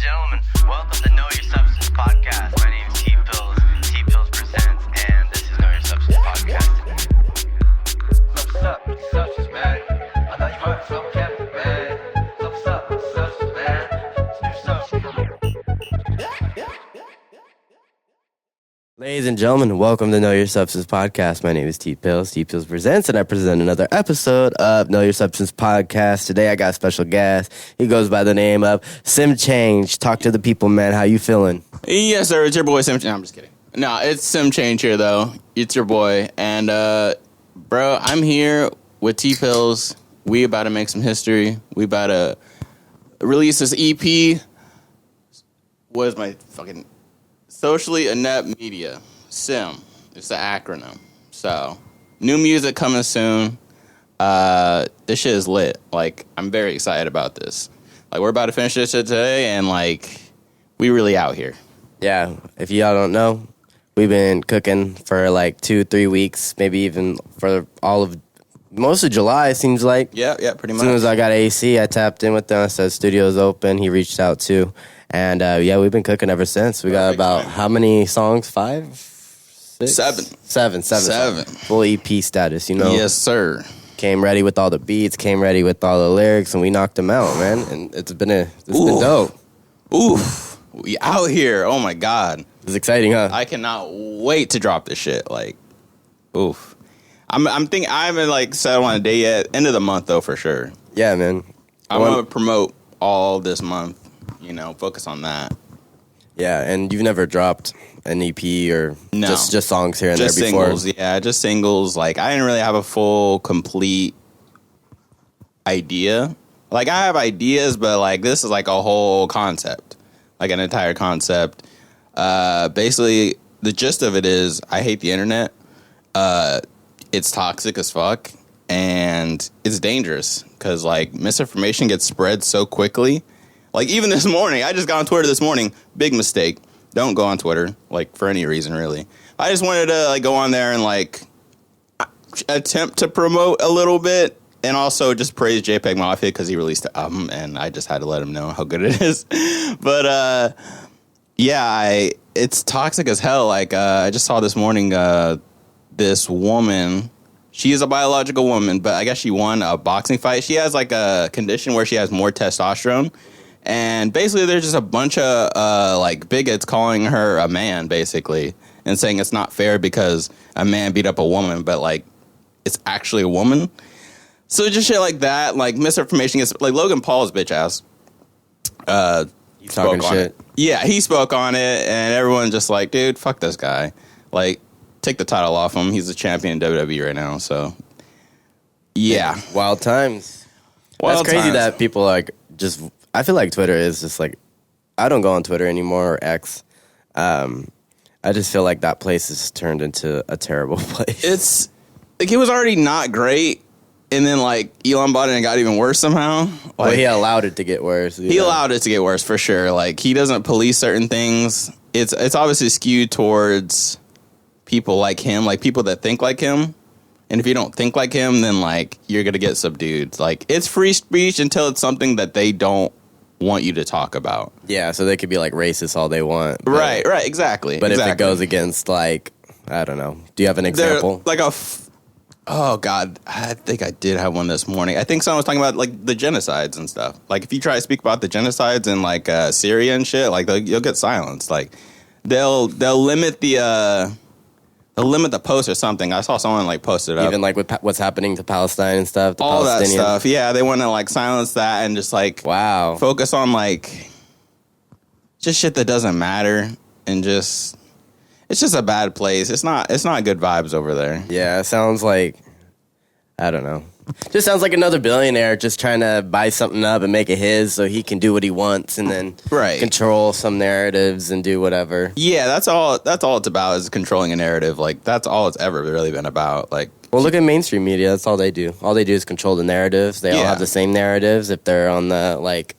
gentlemen, welcome to Know Your Substance Podcast. My name is T Pills. T Pills presents, and this is Know Your Substance Podcast. What's up, substance man? I know you heard from Kevin, man. What's up, substance man? New substance. Ladies and gentlemen, welcome to Know Your Substance Podcast. My name is T Pills. T Pills presents, and I present another episode of Know Your Substance Podcast. Today I got a special guest. He goes by the name of Sym Change. Talk to the people, man. How you feeling? Yes, sir. It's your boy Sym Change. No, I'm just kidding. No, it's Sym Change here, though. It's your boy. And, bro, I'm here with T Pills. We about to make some history. We about to release this EP. What is my fucking... Socially Inept Media. SIM. It's the acronym. So, new music coming soon. This shit is lit. Like, I'm very excited about this. Like, we're about to finish this shit today, and, like, we really out here. Yeah, if y'all don't know, we've been cooking for like 2-3 weeks, maybe even for most of July, it seems like. Yeah, pretty much. As soon as I got AC, I tapped in with them. I said, studio's open. He reached out too. And, yeah, we've been cooking ever since. We got about how many songs? 5? 6? 7. Seven. Full EP status, you know? Yes, sir. Came ready with all the beats, came ready with all the lyrics, and we knocked them out, man. And it's been dope. Oof. We out here. Oh, my God. It's exciting, huh? I cannot wait to drop this shit. Like, oof. I'm thinking, I haven't, like, settled on a day yet. End of the month, though, for sure. Yeah, man. I'm going to promote all this month. You know, focus on that. Yeah, and you've never dropped an EP or just songs here and just there before? Singles, yeah, just singles. Like, I didn't really have a full, complete idea. Like, I have ideas, but, like, this is, like, a whole concept. Like, an entire concept. Basically, the gist of it is, I hate the internet. It's toxic as fuck, and it's dangerous. Because, like, misinformation gets spread so quickly. Like, even this morning, I just got on Twitter this morning. Big mistake. Don't go on Twitter, like, for any reason, really. I just wanted to, like, go on there and, like, attempt to promote a little bit and also just praise JPEG Mafia because he released the album, and I just had to let him know how good it is. But, yeah, it's toxic as hell. Like, I just saw this morning this woman... She is a biological woman, but I guess she won a boxing fight. She has, like, a condition where she has more testosterone. And basically, there's just a bunch of, like, bigots calling her a man, basically, and saying it's not fair because a man beat up a woman, but, like, it's actually a woman. So just shit like that, like, misinformation gets, like, Logan Paul's bitch ass. He's talking shit. Yeah, he spoke on it, and everyone just like, dude, fuck this guy. Like, take the title off him. He's the champion in WWE right now, so, yeah. Wild times. That's crazy that people, like, just... I feel like Twitter is just like, I don't go on Twitter anymore or X. I just feel like that place has turned into a terrible place. It's like, it was already not great, and then like Elon bought it and it got even worse somehow. Like, well, he allowed it to get worse. He allowed it to get worse for sure. Like, he doesn't police certain things. It's obviously skewed towards people like him, like people that think like him. And if you don't think like him, then like you're gonna get subdued. Like, it's free speech until it's something that they don't want you to talk about. Yeah, so they could be like racist all they want. But, right, exactly. But if it goes against, like, I don't know. Do you have an example? Like oh God, I think I did have one this morning. I think someone was talking about like the genocides and stuff. Like, if you try to speak about the genocides in like Syria and shit, like you'll get silenced. Like, they'll limit the post or something. I saw someone like post it up. Even like with what's happening to Palestine and stuff. All that stuff. Yeah, they want to like silence that and just like focus on like just shit that doesn't matter, and just it's just a bad place. It's not good vibes over there. Yeah, it sounds like, I don't know. Just sounds like another billionaire just trying to buy something up and make it his so he can do what he wants and then control some narratives and do whatever. Yeah, that's all it's about, is controlling a narrative. Like, that's all it's ever really been about. Like, well, look at mainstream media. That's all they do. All they do is control the narratives. They all have the same narratives if they're on the, like,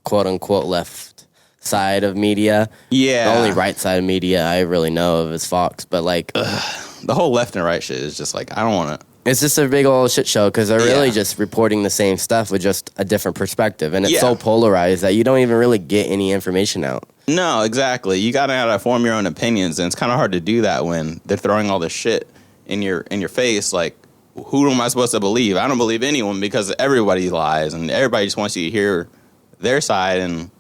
quote-unquote left side of media. Yeah. The only right side of media I really know of is Fox, but, like... the whole left and right shit is just, like, I don't want to... It's just a big old shit show because they're really Yeah. just reporting the same stuff with just a different perspective. And it's Yeah. so polarized that you don't even really get any information out. No, exactly. You gotta form your own opinions, and it's kind of hard to do that when they're throwing all this shit in your face. Like, who am I supposed to believe? I don't believe anyone because everybody lies, and everybody just wants you to hear their side. And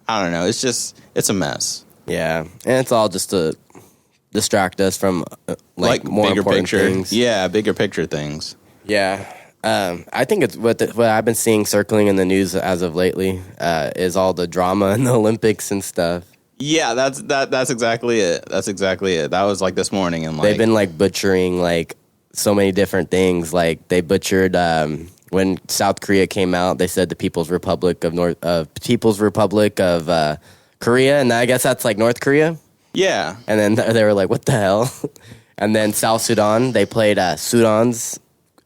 I don't know. It's a mess. Yeah. And it's all just to distract us from like more bigger important picture things. Yeah, bigger picture things. Yeah. I think it's what I've been seeing circling in the news as of lately is all the drama in the Olympics and stuff. Yeah, that's exactly it. That's exactly it. That was like this morning, and like They've been like butchering like so many different things. Like they butchered when South Korea came out. They said the People's Republic of Korea, and I guess that's like North Korea. yeah. And then they were like, "What the hell?" And then South Sudan, they played Sudan's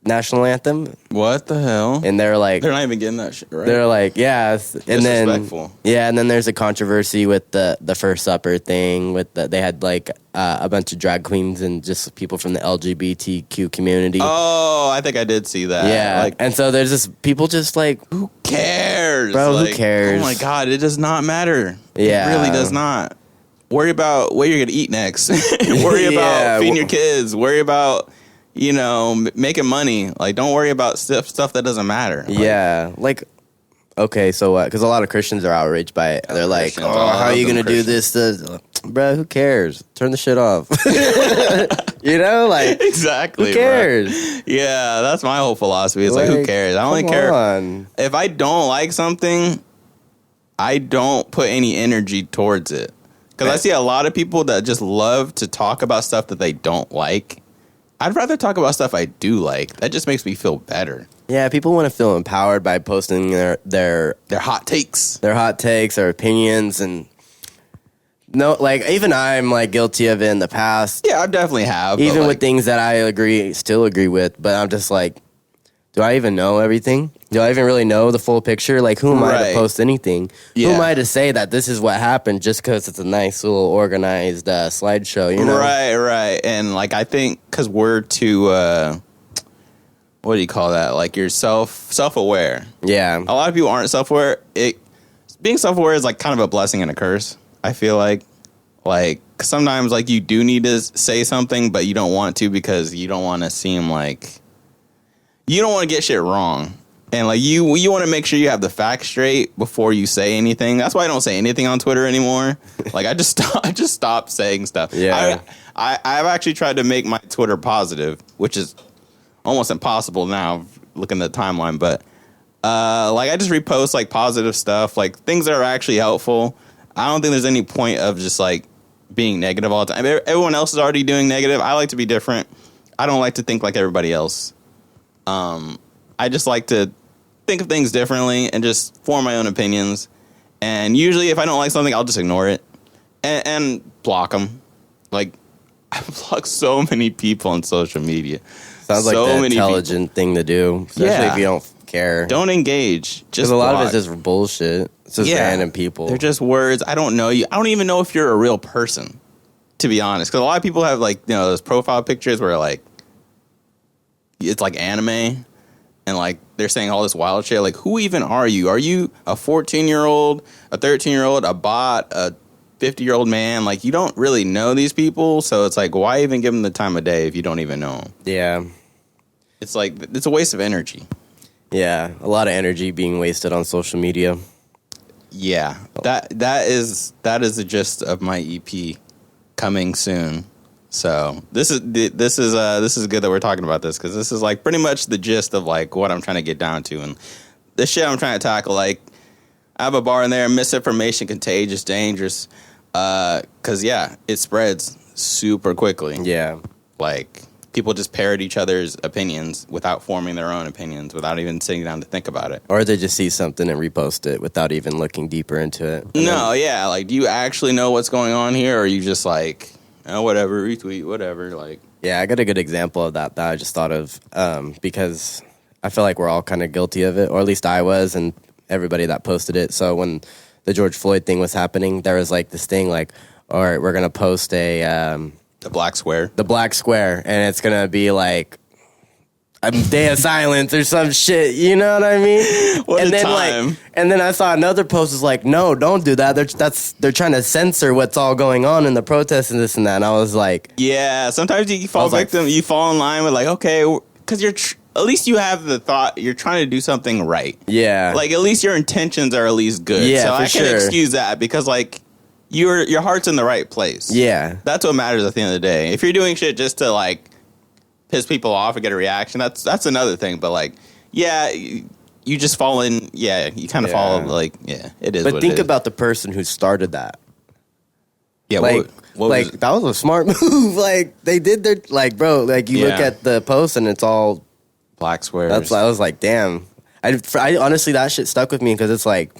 national anthem, What the hell? and they're like, They're not even getting that shit right. they're like, yeah, and then Disrespectful. yeah, and then there's a controversy with the first supper thing. They had like a bunch of drag queens and just people from the LGBTQ community. Oh, I think I did see that. Yeah, Like, and so there's just people just like, who cares? Bro, who Like, cares? Oh my god, it does not matter. Yeah. It really does not. Worry about what you're gonna eat next. Worry about Yeah. feeding your kids. Worry about making money. Like, don't worry about stuff that doesn't matter. Like, yeah, like. Okay, so what? Because a lot of Christians are outraged by it. They're like, Christians, "Oh, a lot how are of you them gonna do this? Bro, who cares? Turn the shit off." Like exactly. who bro. cares? Yeah, that's my whole philosophy. It's like who cares? I only come care on. if I don't like something. I don't put any energy towards it because I see a lot of people that just love to talk about stuff that they don't like. I'd rather talk about stuff I do like. That just makes me feel better. Yeah, people want to feel empowered by posting their They're hot takes. their hot takes or opinions, and no, like even I'm like guilty of it in the past, Yeah, I definitely have. but, even like, with things that I still agree with. But I'm just like, do I even know everything? Do I even really know the full picture? Like, who am I to Right. post anything? Who Yeah. am I to say that this is what happened just because it's a nice little organized slideshow? You know, Right. And like, I think because we're too, what do you call that? Like, you're self-aware. Yeah, A lot of people aren't self-aware. Being self-aware is like kind of a blessing and a curse. I feel like sometimes like you do need to say something, but you don't want to because you don't want to seem like you don't want to get shit wrong. And like you want to make sure you have the facts straight before you say anything. That's why I don't say anything on Twitter anymore. Like I just stopped saying stuff. Yeah. I've actually tried to make my Twitter positive, which is almost impossible now looking at the timeline, but like I just repost like positive stuff, like things that are actually helpful. I don't think there's any point of just like being negative all the time. Everyone else is already doing negative. I like to be different. I don't like to think like everybody else. I just like to think of things differently and just form my own opinions. And usually if I don't like something, I'll just ignore it and block them. Like I block so many people on social media. sounds like So the many intelligent thing to do, especially Yeah. if you don't care. Don't engage. Just Because a lot block. of it's just bullshit. It's just random people. They're just words. I don't know you. I don't even know if you're a real person, to be honest. Because a lot of people have like those profile pictures where like it's like anime, and like they're saying all this wild shit. Like, who even are you? Are you a 14-year-old, a 13-year-old, a bot, a 50-year-old man? Like, you don't really know these people, so it's like, why even give them the time of day if you don't even know them? Yeah. It's like it's a waste of energy. Yeah. A lot of energy being wasted on social media. Yeah, that is the gist of my EP coming soon. So this is good that we're talking about this because this is like pretty much the gist of like what I'm trying to get down to and the shit I'm trying to tackle. Like I have a bar in there: misinformation, contagious, dangerous. Because yeah, it spreads super quickly. Yeah. Like people just parrot each other's opinions without forming their own opinions, without even sitting down to think about it. Or they just see something and repost it without even looking deeper into it. No, yeah. Like, do you actually know what's going on here, or are you just like, oh, whatever, retweet, whatever? Like, Yeah, I got a good example of that I just thought of because I feel like we're all kind of guilty of it, or at least I was, and everybody that posted it. So when the George Floyd thing was happening, there was like this thing like, all right, we're going to post the black square. the black square, and it's going to be like a day of silence or some shit. You know what I mean? What and a then time. and then I saw another post was like, no, don't do that. They're trying to censor what's all going on in the protests and this and that. And I was like, Yeah, sometimes you fall victim. You fall in line with like, okay, because you're at least you have the thought you're trying to do something right. yeah, Like at least your intentions are at least good. Yeah, so for I can sure. excuse that because like your heart's in the right place. yeah, That's what matters at the end of the day. If you're doing shit just to like piss people off and get a reaction, that's another thing. But like, yeah, you just fall in. Yeah, you kind of Yeah. fall like, yeah, it is. But what think it is. about the person who started that. yeah, Like, what like was it? that was a smart move. Like they did their like, bro. Like you look Yeah. at the post and it's all. Black squares. I was like, damn. I honestly that shit stuck with me because it's like,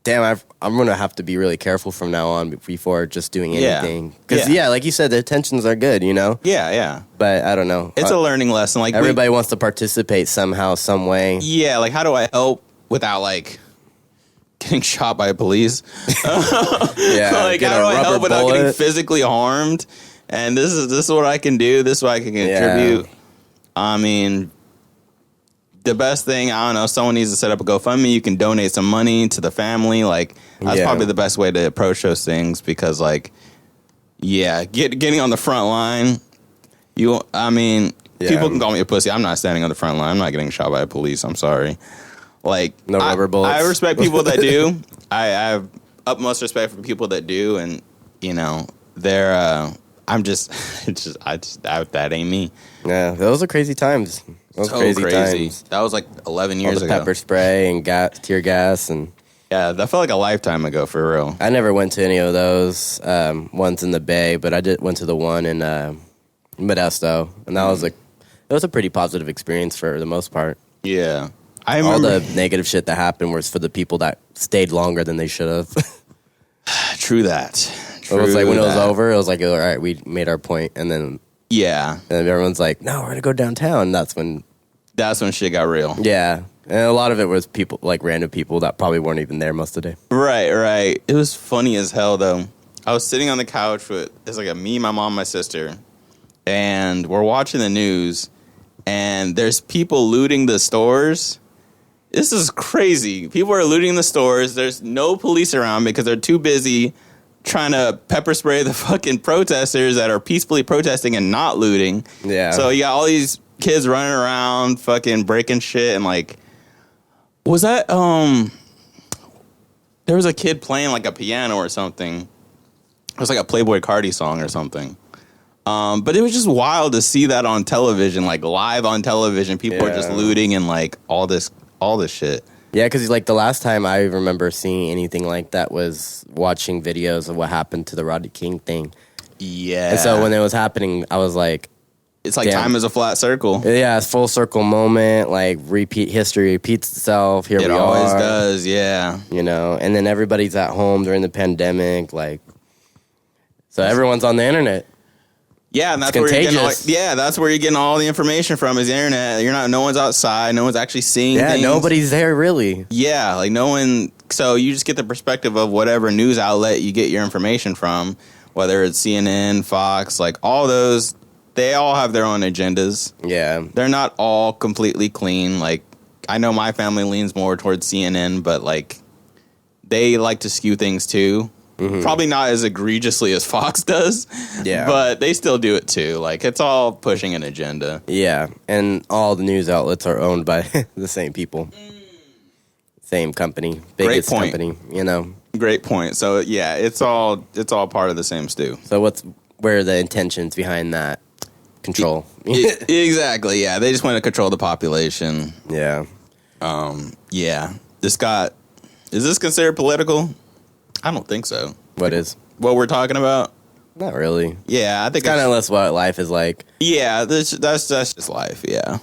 damn. I'm gonna have to be really careful from now on before just doing Yeah. anything. Because Yeah. like you said, the intentions are good, you know. Yeah. But I don't know. It's a learning lesson. Like Everybody wants to participate somehow, some way. yeah, like how do I help without like getting shot by police? Yeah, Like get how a do I help rubber without getting bullet. physically harmed? And this is what I can do. This is what I can contribute. I mean, the best thing, I don't know, someone needs to set up a GoFundMe. You can donate some money to the family. Like that's Yeah. probably the best way to approach those things because like, yeah, getting on the front line. Yeah. People can call me a pussy. I'm not standing on the front line. I'm not getting shot by the police. I'm sorry. Like No rubber bullets. I respect people that do. I have utmost respect for people that do, and you know, they're. I'm just, that ain't me. Yeah, those are crazy times. Those So crazy crazy. times. That was like 11 All years the ago. pepper spray and tear gas and. Yeah, that felt like a lifetime ago for real. I never went to any of those ones in the Bay, but I went to the one in Modesto, and that was it was a pretty positive experience for the most part. Yeah, I All remember. the negative shit that happened was for the people that stayed longer than they should have. True that. It was like when it was that. over, it was like, all right, we made our point, and then Yeah, everyone's like, no, we're gonna go downtown. That's when, that's when shit got real. yeah, and a lot of it was people like random people that probably weren't even there most of the day. Right. It was funny as hell though. I was sitting on the couch with it's like me, my mom, my sister, and we're watching the news, and there's people looting the stores. This is crazy. People are looting the stores. There's no police around because they're too busy trying to pepper spray the fucking protesters that are peacefully protesting and not looting. Yeah. So you got all these kids running around fucking breaking shit and like was that there was a kid playing like a piano or something. It was like a Playboy Cardi song or something. But it was just wild to see that on television, like live on television. People are just Yeah. looting and like all this shit. Yeah, because like the last time I remember seeing anything like that was watching videos of what happened to the Rodney King thing. Yeah. And so when it was happening, I was like, it's like damn. time is a flat circle. yeah, it's full circle moment. Like history repeats itself. Here It we always are. does, yeah. You know, and then everybody's at home during the pandemic. Like, so everyone's on the internet. Yeah, and that's It's where you're getting contagious. that's where you're getting all the information from is the internet. No one's outside, no one's actually seeing Yeah, things. nobody's there really. Yeah, like no one. So you just get the perspective of whatever news outlet you get your information from, whether it's CNN, Fox, like all those. They all have their own agendas. Yeah. They're not all completely clean. Like I know my family leans more towards CNN, but like they like to skew things too. Mm-hmm. Probably not as egregiously as Fox does. Yeah. But they still do it too. Like it's all pushing an agenda. Yeah, and all the news outlets are owned by the same people. Same company, biggest point. company, you know. Great point. So yeah, it's all part of the same stew. So where are the intentions behind that control? Exactly. Yeah, they just want to control the population. Yeah. Yeah. Is this considered political? I don't think so. What is? What we're talking about? Not really. Yeah, I think Kind of less what life is like. Yeah, that's just life. Yeah,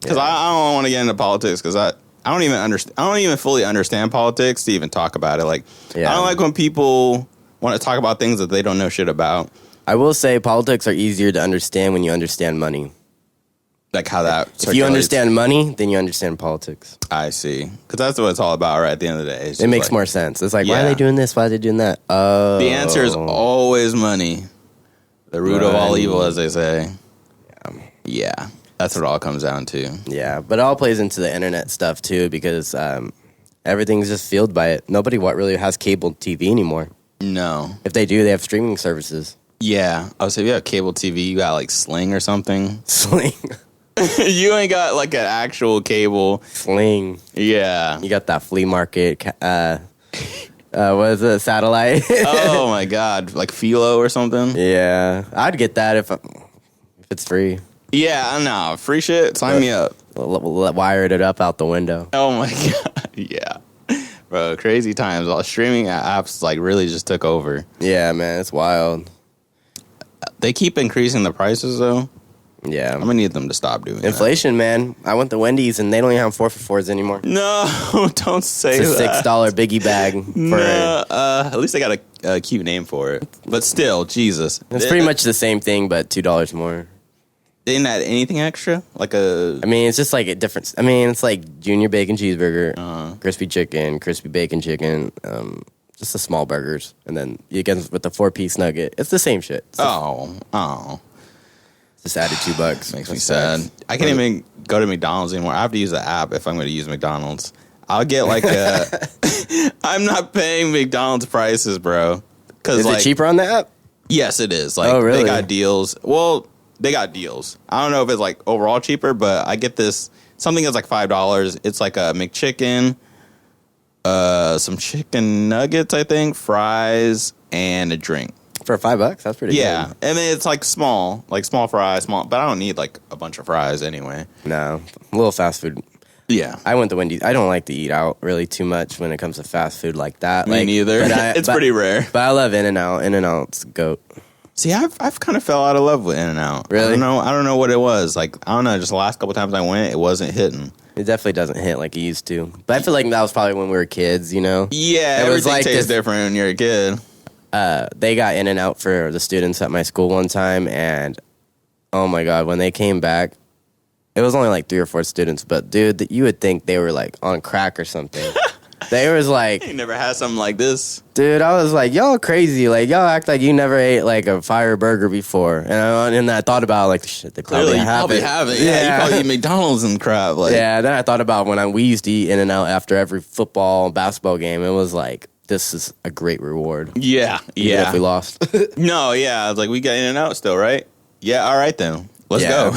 because I don't want to get into politics because I don't even understand. I don't even fully understand politics to even talk about it. Like, Yeah. I don't like when people want to talk about things that they don't know shit about. I will say politics are easier to understand when you understand money. Like how that. If you circulates. understand money, then you understand politics. I see, because that's what it's all about. Right at the end of the day, It's It just makes like, more sense. It's like, why are Yeah. they doing this? Why are they doing that? Oh. The answer is always money. The root of all Money. evil, as they say. Yeah. That's what it all comes down to. Yeah, but it all plays into the internet stuff too because everything's just fueled by it. Nobody really has cable TV anymore. No. If they do, they have streaming services. Yeah. I would say if you have cable TV, you got like Sling or something. Sling. You ain't got like an actual cable. Sling. Yeah. You got that flea market. What is it? Satellite. Oh my God. Like Philo or something. Yeah, I'd get that if it's free. Yeah, I know. Free shit. Sign me up. Wired it up out the window. Oh my God. Yeah. Bro, crazy times. All streaming apps like really just took over. Yeah, man, it's wild. They keep increasing the prices though. Yeah, I'm gonna need them to stop doing inflation, man. I went to Wendy's and they don't even have 4 for $4s anymore. No, don't say it's a that. $6 biggie bag. At least they got a cute name for it. But still, Jesus, It's pretty much the same thing, but $2 more. They didn't add anything extra, like a. I mean, it's just like a different. I mean, it's like junior bacon cheeseburger, crispy chicken, crispy bacon chicken, just the small burgers, and then you get with the 4-piece nugget. It's the same shit. Oh. Just added $2. Makes me sad. I can't even go to McDonald's anymore. I have to use the app if I'm going to use McDonald's. I'll get like a. I'm not paying McDonald's prices, bro. Is it cheaper on the app? Yes, it is. Like, oh, really? They got deals. Well, they got deals. I don't know if it's like overall cheaper, but I get this something that's like $5. It's like a McChicken, some chicken nuggets, I think, fries, and a drink. For $5, that's pretty good. Yeah, and then it's like small fries, but I don't need like a bunch of fries anyway. No, a little fast food. Yeah. I went to Wendy's. I don't like to eat out really too much when it comes to fast food like that. Me neither. It's pretty rare. But I love In-N-Out. In-N-Out's GOAT. See, I've kind of fell out of love with In-N-Out. Really? I don't know what it was. Like, I don't know. Just the last couple times I went, it wasn't hitting. It definitely doesn't hit like it used to. But I feel like that was probably when we were kids, you know? Yeah, everything tastes different when you're a kid. They got In-N-Out for the students at my school one time, and oh my God, when they came back, it was only like 3 or 4 students, but dude, you would think they were like on crack or something. They was like, you never had something like this, dude. I was like, y'all crazy. Like, y'all act like you never ate like a fire burger before. And I thought about like, shit, they probably have it. Yeah, you probably eat McDonald's and crap. Like, yeah. Then I thought about when we used to eat In-N-Out after every football, basketball game. It was like, this is a great reward. Yeah. Even if we lost. No, yeah. I was like, we got In-N-Out still, right? Yeah. All right then. Let's go.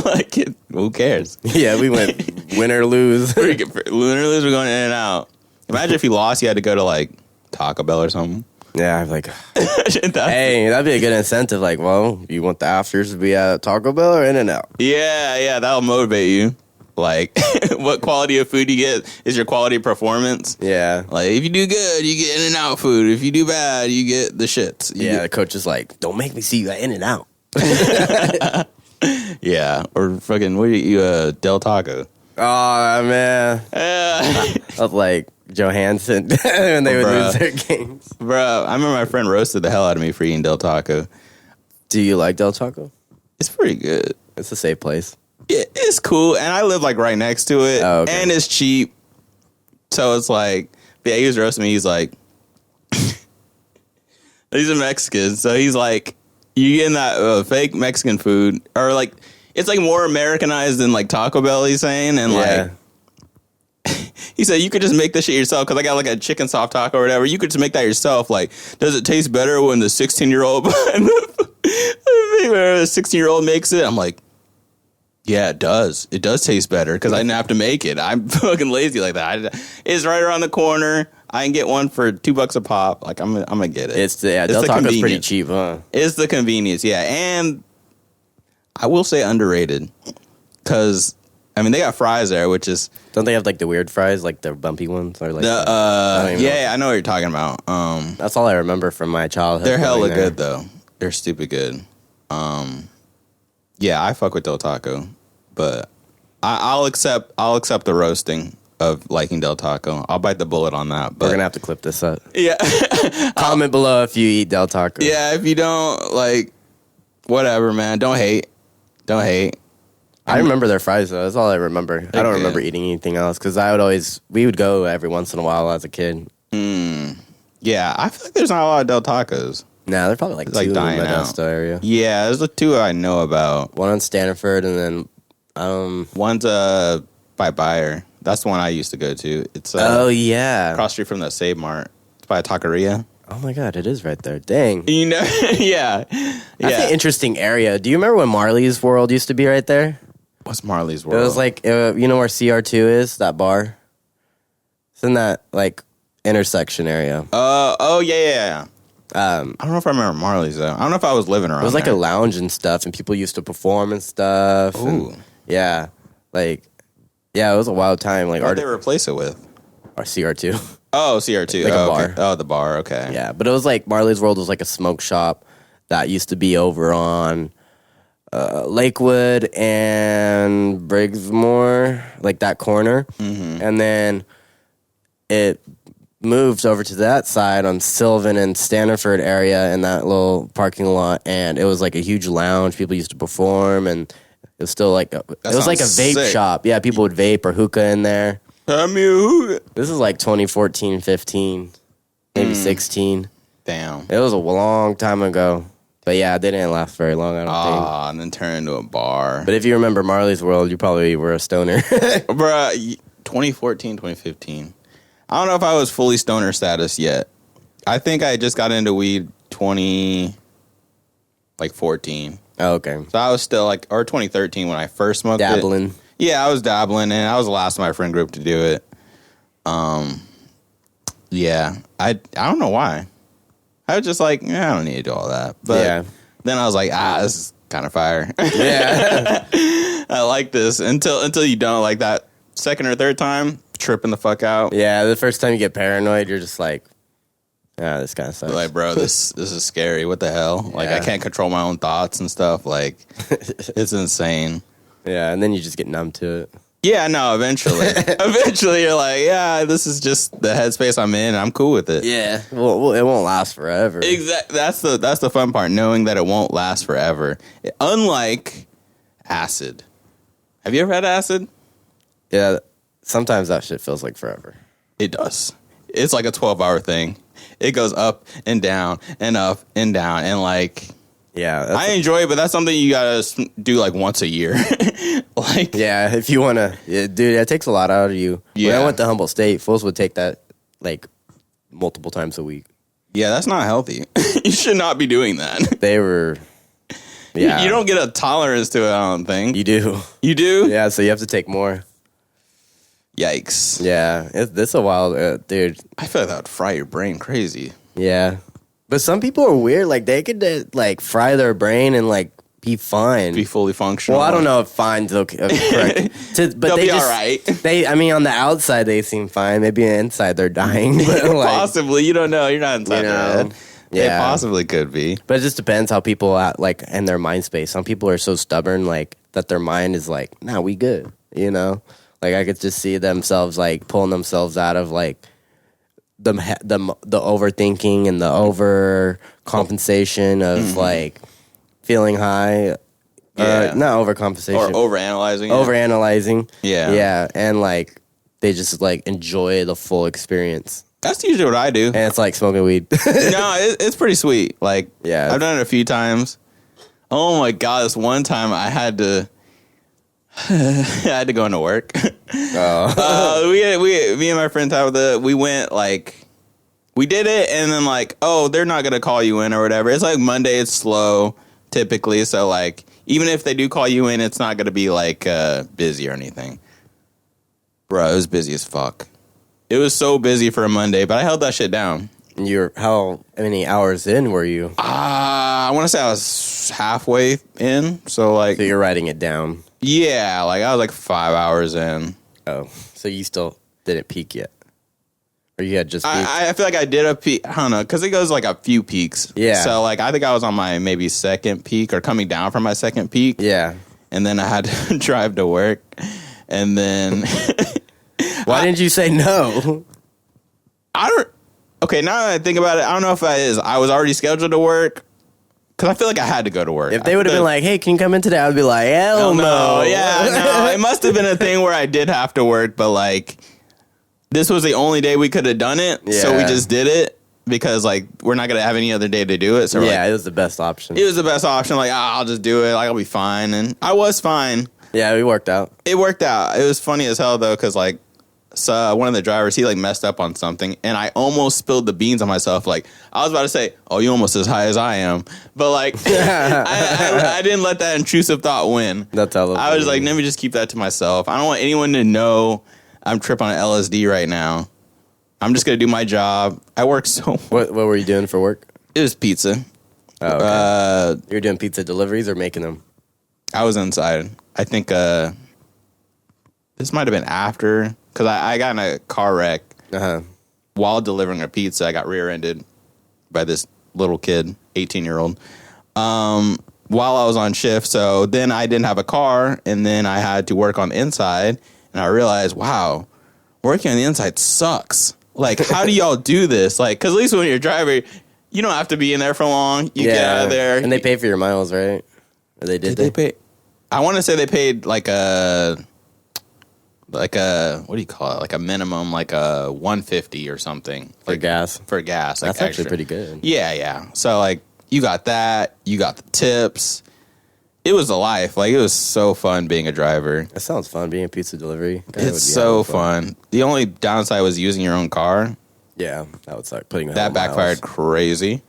Like, who cares? Yeah, we went win or lose. Win or lose, we're going In-N-Out. Imagine if you lost, you had to go to like Taco Bell or something. Yeah, I'm like, hey, that'd be a good incentive. Like, well, you want the afters to be at Taco Bell or In-N-Out? Yeah, that'll motivate you. Like, what quality of food you get is your quality of performance. Yeah. Like, if you do good, you get In-N-Out food. If you do bad, you get the shits. The coach is like, don't make me see you at In-N-Out. Yeah, or fucking, what do you Del Taco? Oh, man. Of like Johansson when they would lose their games. Bro, I remember my friend roasted the hell out of me for eating Del Taco. Do you like Del Taco? It's pretty good. It's a safe place. It's cool, and I live like right next to it, and it's cheap. So it's like, yeah, he was roasting me. He's like, he's a Mexican, so he's like, you getting that fake Mexican food, or like, it's like more Americanized than like Taco Bell, he's saying, and like, he said you could just make this shit yourself, because I got like a chicken soft taco or whatever. You could just make that yourself. Like, does it taste better when the 16-year-old the 16-year-old makes it? I'm like, yeah, it does. It does taste better because I didn't have to make it. I'm fucking lazy like that. It's right around the corner. I can get one for $2 a pop. Like, I'm gonna get it. Del Taco's pretty cheap, huh? It's the convenience, yeah. And I will say underrated, because I mean they got fries there, which is, don't they have like the weird fries, like the bumpy ones, or like I know what you're talking about. That's all I remember from my childhood. They're hella good though. They're stupid good. Yeah, I fuck with Del Taco, but I'll accept the roasting of liking Del Taco. I'll bite the bullet on that. But we're gonna have to clip this up. Yeah. Comment below if you eat Del Taco. Yeah, if you don't, like, whatever, man. Don't hate. I remember their fries though. That's all I remember. I don't remember eating anything else, because we would go every once in a while as a kid. Yeah, I feel like there's not a lot of Del Tacos. Nah, they're probably like 2 in the Modesto area. Yeah, there's the 2 I know about. One on Stanford, and then One's by Bayer. That's the one I used to go to. It's Oh yeah. across the street from the Save Mart. It's by a taqueria. Oh my god, it is right there. Dang. You know, yeah. That's an interesting area. Do you remember when Marley's World used to be right there? What's Marley's It World? was like, you know where CR2 is? That bar? It's in that, like, intersection area. Yeah. I don't know if I remember Marley's, though. I don't know if I was living around It was like there. a lounge and stuff, and people used to perform and stuff. Ooh. And, yeah. Like, yeah, it was a wild time. Like, What did they replace it with? or CR2. Oh, CR2. Like a okay. bar. Oh, the bar. Okay. Yeah, but it was like, Marley's World was like a smoke shop that used to be over on Lakewood and Briggsmore, like that corner. Mm-hmm. And then it moved over to that side on Sylvan and Stanford area in that little parking lot, and it was like a huge lounge. People used to perform, and it was still like it was like a vape sick. shop. Yeah, people would vape or hookah in there. This is like 2014, 15, maybe 16. Damn. It was a long time ago. But yeah, they didn't last very long, I don't think. And then turn into a bar. But if you remember Marley's World, you probably were a stoner. Bruh, 2014, 2015. I don't know if I was fully stoner status yet. I think I just got into weed 14. Oh, okay. So I was still like, or 2013 when I first smoked it. Dabbling. Yeah, I was dabbling, and I was the last of my friend group to do it. Yeah, I don't know why. I was just like, I don't need to do all that. But Yeah. then I was like, this is kind of fire. Yeah. I like this until you don't, like that second or third time, tripping the fuck out. Yeah, the first time you get paranoid, you're just like, this kind of sucks. Like, bro, this is scary. What the hell? Like, I Yeah. can't control my own thoughts and stuff. Like, it's insane. Yeah, and then you just get numb to it. Yeah, no, eventually. Eventually, you're like, this is just the headspace I'm in, and I'm cool with it. Yeah. Well, it won't last forever. Exactly. That's the fun part, knowing that it won't last forever. Unlike acid. Have you ever had acid? Yeah, sometimes that shit feels like forever. It does. It's like a 12-hour thing. It goes up and down and up and down, and like, Yeah. I enjoy it, but that's something you gotta do like once a year. Like, Yeah, if you want to, dude, it takes a lot out of you. When Yeah. I went to Humboldt State, fools would take that like multiple times a week. yeah, that's not healthy. You should not be doing that. They were, yeah. You don't get a tolerance to it, I don't think. You do. You do? Yeah, so you have to take more. Yikes. Yeah, it's a wild, dude. I feel like that would fry your brain crazy. Yeah, but some people are weird. Like they could like fry their brain and like be fine. Be fully functional. Well, I don't know if fine's okay, correct. But They'll they be just, all right. I mean, on the outside they seem fine. Maybe inside they're dying. But like, Possibly. You don't know. You're not inside You their know, head. They yeah. possibly could be. But it just depends how people act, like in their mind space. Some people are so stubborn, like that their mind is like, "Nah, we good." You know, like I could just see themselves like pulling themselves out of like the overthinking and the over compensation of like feeling high. Yeah. Not overcompensation. Or overanalyzing. it. Overanalyzing. Yeah. Yeah, and like they just like enjoy the full experience. That's usually what I do. And it's like smoking weed. No, it's pretty sweet. Like, Yeah. I've done it a few times. Oh my god, this one time I had to go into work. Me and my friend Tabitha, we went like, we did it, and then like, oh, they're not gonna call you in or whatever. It's like Monday, it's slow typically, so like, even if they do call you in, it's not gonna be like busy or anything. Bro, it was busy as fuck. It was so busy for a Monday, but I held that shit down. You're how many hours in were you? I want to say I was halfway in, so like, So you're writing it down. yeah, like I was like 5 hours in. Oh, so you still didn't peak yet, or you had just peaked? I feel like I did a peak. I don't know, because it goes like a few peaks. Yeah. So like I think I was on my maybe second peak or coming down from my second peak. Yeah. And then I had to drive to work, and then Why didn't you say no? I don't. Okay, now that I think about it, I don't know if I was already scheduled to work, because I feel like I had to go to work. If they would have been like, "Hey, can you come in today?" I'd be like, "Hell no." Yeah, no. It must have been a thing where I did have to work, but like this was the only day we could have done it, so we Yeah. just did it because like we're not gonna have any other day to do it. So we're Yeah, like, it was the best option. it was the best option. Like, I'll just do it. Like, I'll be fine, and I was fine. Yeah, we worked out. It worked out. It was funny as hell though, because like, so one of the drivers, he like messed up on something, and I almost spilled the beans on myself. Like I was about to say, "Oh, you almost as high as I am," but like, I didn't let that intrusive thought win. That's how I was like, let me just keep that to myself. I don't want anyone to know I'm tripping on LSD right now. I'm just gonna do my job. I work so. What were you doing for work? It was pizza. Oh, okay. You were doing pizza deliveries or making them? I was inside. I think this might have been after, because I got in a car wreck while delivering a pizza. I got rear-ended by this little kid, 18-year-old, while I was on shift. So then I didn't have a car, and then I had to work on the inside, and I realized, wow, working on the inside sucks. Like, how do y'all do this? Like, because at least when you're a driver, you don't have to be in there for long. You get out of there. And they pay for your miles, right? Or they did they pay? I want to say they paid like a what do you call it? Like a minimum, like a $150 or something for gas. For gas, that's actually pretty good. Yeah. So like, you got that, you got the tips. It was a life. Like, it was so fun being a driver. That sounds fun, being a pizza delivery. It's so fun. The only downside was using your own car. Yeah, that would suck. Putting that backfired crazy,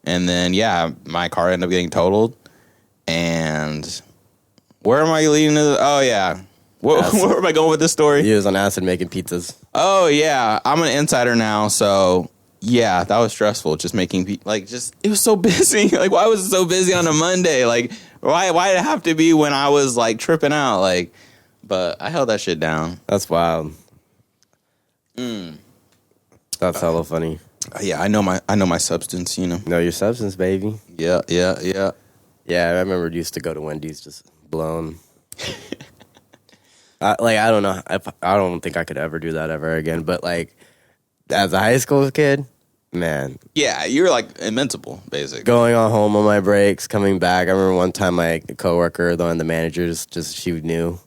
and then my car ended up getting totaled. And where am I leading to? Oh yeah. Where am I going with this story? You was on acid making pizzas. Oh, yeah. I'm an insider now, so, yeah, that was stressful, just making, it was so busy. Like, why was it so busy on a Monday? Like, why did it have to be when I was, like, tripping out? Like, but I held that shit down. That's wild. That's hella funny. Yeah, I know my substance, you know. Know your substance, baby. Yeah. Yeah, I remember used to go to Wendy's just blown. I don't know. I don't think I could ever do that ever again. But, like, as a high school kid, man. Yeah, you were, like, invincible, basically. Going on home on my breaks, coming back. I remember one time my coworker, one of the managers, she knew.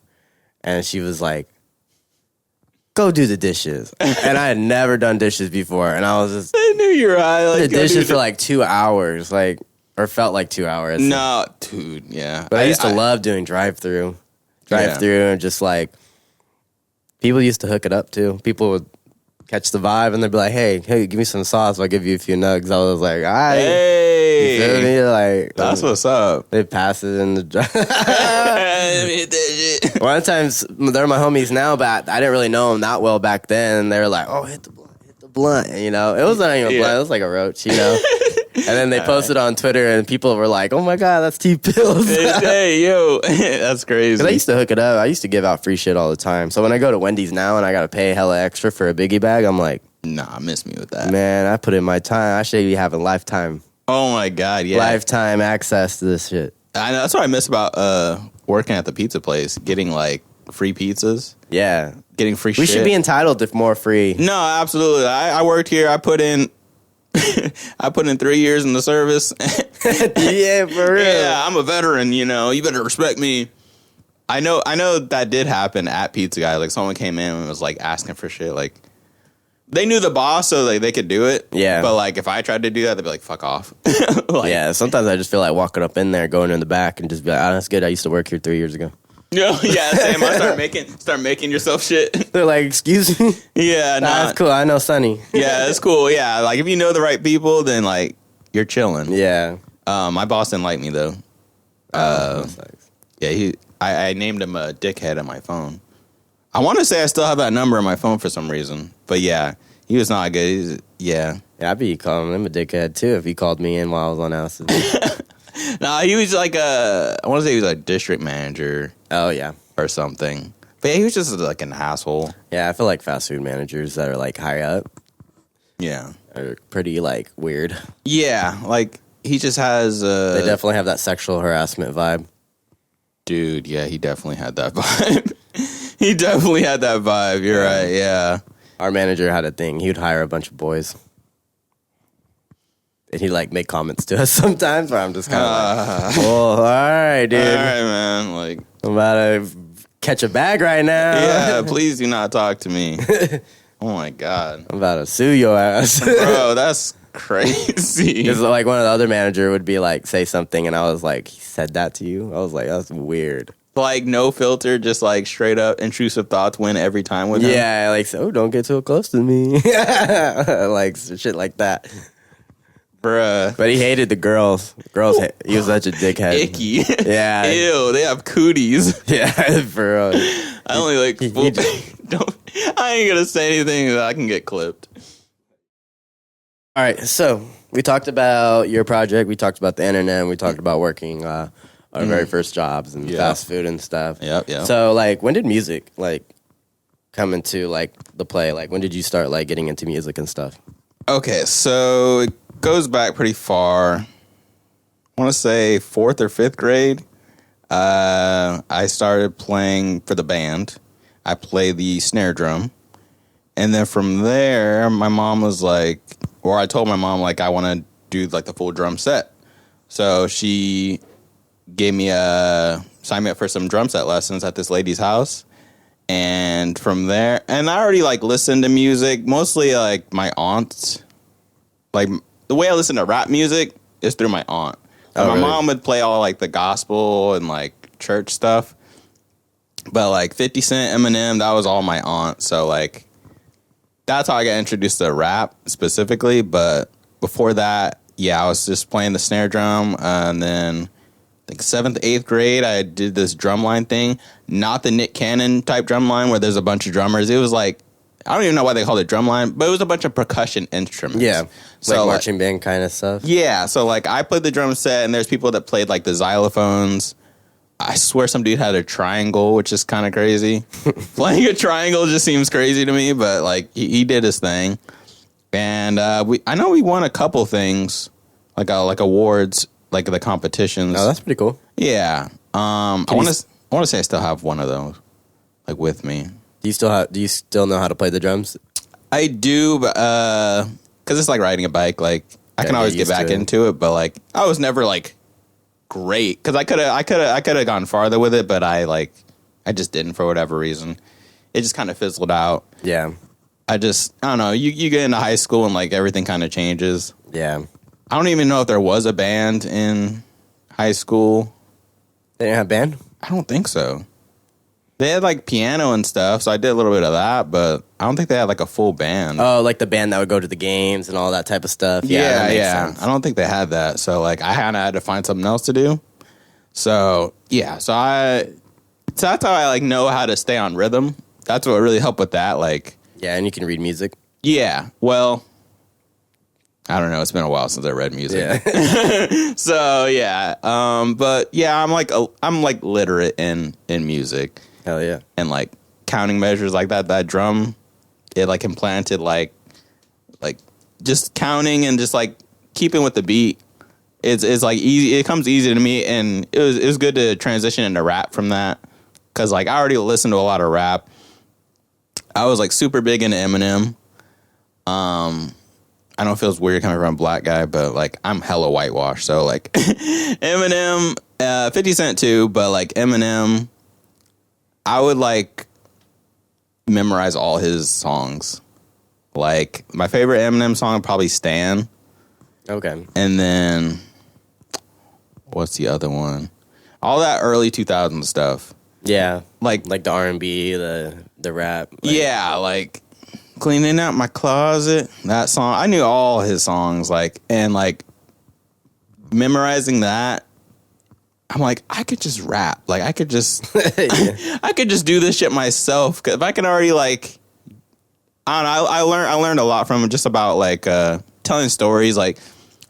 And she was like, go do the dishes. And I had never done dishes before. And I was just... I knew you were high. Like, the dishes for, like, 2 hours. Like, or felt like 2 hours. No, dude, yeah. But I used to love doing drive-through. And just like, people used to hook it up too. People would catch the vibe and they'd be like, hey, give me some sauce. I'll give you a few nugs. I was like, all right. Hey. You feel me? Like, that's what's up. They pass it in the drive. One time, they're my homies now, but I didn't really know them that well back then. And they were like, oh, hit the blunt. You know, it wasn't even a blunt. It was like a roach, you know. And then they posted on Twitter, and people were like, "Oh my god, that's T-Pills." Hey, yo, that's crazy. 'Cause I used to hook it up. I used to give out free shit all the time. So when I go to Wendy's now and I gotta pay hella extra for a biggie bag, I'm like, nah, miss me with that. Man, I put in my time. I should be having lifetime. Oh my god, yeah, lifetime access to this shit. I know, that's what I miss about working at the pizza place, getting like free pizzas. Yeah, getting free. We should be entitled to more free. No, absolutely. I worked here. I put in 3 years in the service. Yeah, for real. Yeah, I'm a veteran, you know. You better respect me. I know that did happen at Pizza Guy. Like, someone came in and was like asking for shit. Like, they knew the boss, so like they could do it. Yeah. But like, if I tried to do that, they'd be like, "Fuck off." Like, yeah. Sometimes I just feel like walking up in there, going in the back, and just be like, "Oh, that's good. I used to work here 3 years ago." No, yeah, same. I start making yourself shit. They're like, "Excuse me." Yeah, nah, that's cool. I know Sonny. Yeah, it's cool. Yeah, like if you know the right people, then like you're chilling. Yeah. My boss didn't like me though. Yeah, I named him a dickhead on my phone. I want to say I still have that number on my phone for some reason, but yeah, he was not good. Yeah, I'd be calling him a dickhead too if he called me in while I was on acid. No, he was like I want to say he was like district manager. Oh yeah, or something. But yeah, he was just like an asshole. Yeah, I feel like fast food managers that are like high up. Yeah, are pretty like weird. Yeah, like he just has. They definitely have that sexual harassment vibe. Dude, yeah, he definitely had that vibe. He definitely had that vibe. You're right. Yeah. Our manager had a thing. He would hire a bunch of boys. And he'd like make comments to us sometimes where I'm just kind of like, all right, dude. All right, man. Like, I'm about to catch a bag right now. Yeah, please do not talk to me. Oh my God. I'm about to sue your ass. Bro, that's crazy. Because like one of the other manager would be like, say something, and I was like, he said that to you? I was like, that's weird. like no filter, just like straight up intrusive thoughts win every time with him. Yeah, like, so don't get too close to me. Like, shit like that. Bruh. But he hated the girls. He was such a dickhead. Icky. Yeah. Ew, they have cooties. Yeah, for real. I only like I ain't gonna say anything that I can get clipped. All right, so we talked about your project. We talked about the internet. And we talked about working our very first jobs and fast food and stuff. Yep. So, like, when did music, like, come into, like, the play? Like, when did you start, like, getting into music and stuff? Okay, so it goes back pretty far. I want to say 4th or 5th grade. I started playing for the band. I played the snare drum. And then from there, my mom was like, or I told my mom, like, I want to do, like, the full drum set. So she signed me up for some drum set lessons at this lady's house. And from there, and I already, like, listened to music, mostly, like, my aunt. Like, the way I listen to rap music is through my aunt. Oh, my really? mom would play all, like, the gospel and, like, church stuff. But, like, 50 Cent, Eminem, that was all my aunt. So, like, that's how I got introduced to rap specifically. But before that, yeah, I was just playing the snare drum. And then, I think 7th, 8th grade, I did this drumline thing. Not the Nick Cannon type drumline where there's a bunch of drummers. It was like, I don't even know why they called it drumline, but it was a bunch of percussion instruments. Yeah, so like marching band kind of stuff. Yeah, so like I played the drum set, and there's people that played like the xylophones. I swear some dude had a triangle, which is kind of crazy. Playing a triangle just seems crazy to me, but like he did his thing. And I know we won a couple things, like awards, like the competitions. Oh, that's pretty cool. Yeah. I want to say I still have one of those, like with me. Do you still know how to play the drums? I do, but because it's like riding a bike. Like I can always get back into it, but like I was never like great because I could have gone farther with it, but I just didn't for whatever reason. It just kind of fizzled out. Yeah. I don't know. You get into high school and like everything kind of changes. Yeah. I don't even know if there was a band in high school. They didn't have band? I don't think so. They had like piano and stuff, so I did a little bit of that, but I don't think they had like a full band. Oh, like the band that would go to the games and all that type of stuff. Yeah, Yeah. sense. I don't think they had that, so like I kind of had to find something else to do. So yeah, so that's how I like know how to stay on rhythm. That's what really helped with that. Like, yeah, and you can read music. yeah, well, I don't know. It's been a while since I read music. Yeah. So yeah, but yeah, I'm like literate in music. Hell yeah. And like counting measures like that drum, it like implanted like just counting and just like keeping with the beat. It's like easy. It comes easy to me, and it was good to transition into rap from that because like I already listened to a lot of rap. I was like super big into Eminem. I know it feels weird coming from a black guy, but like I'm hella whitewashed. So like Eminem, 50 Cent too, but like Eminem, I would like memorize all his songs. Like my favorite Eminem song probably Stan. Okay. And then what's the other one? All that early 2000 stuff. Yeah. Like the R&B, the rap. yeah, like cleaning out my closet. That song. I knew all his songs, like, and like memorizing that. I'm like, I could just rap. Like, I could just, I could just do this shit myself. 'Cause if I can already like, I don't know. I learned a lot from him just about like telling stories. Like,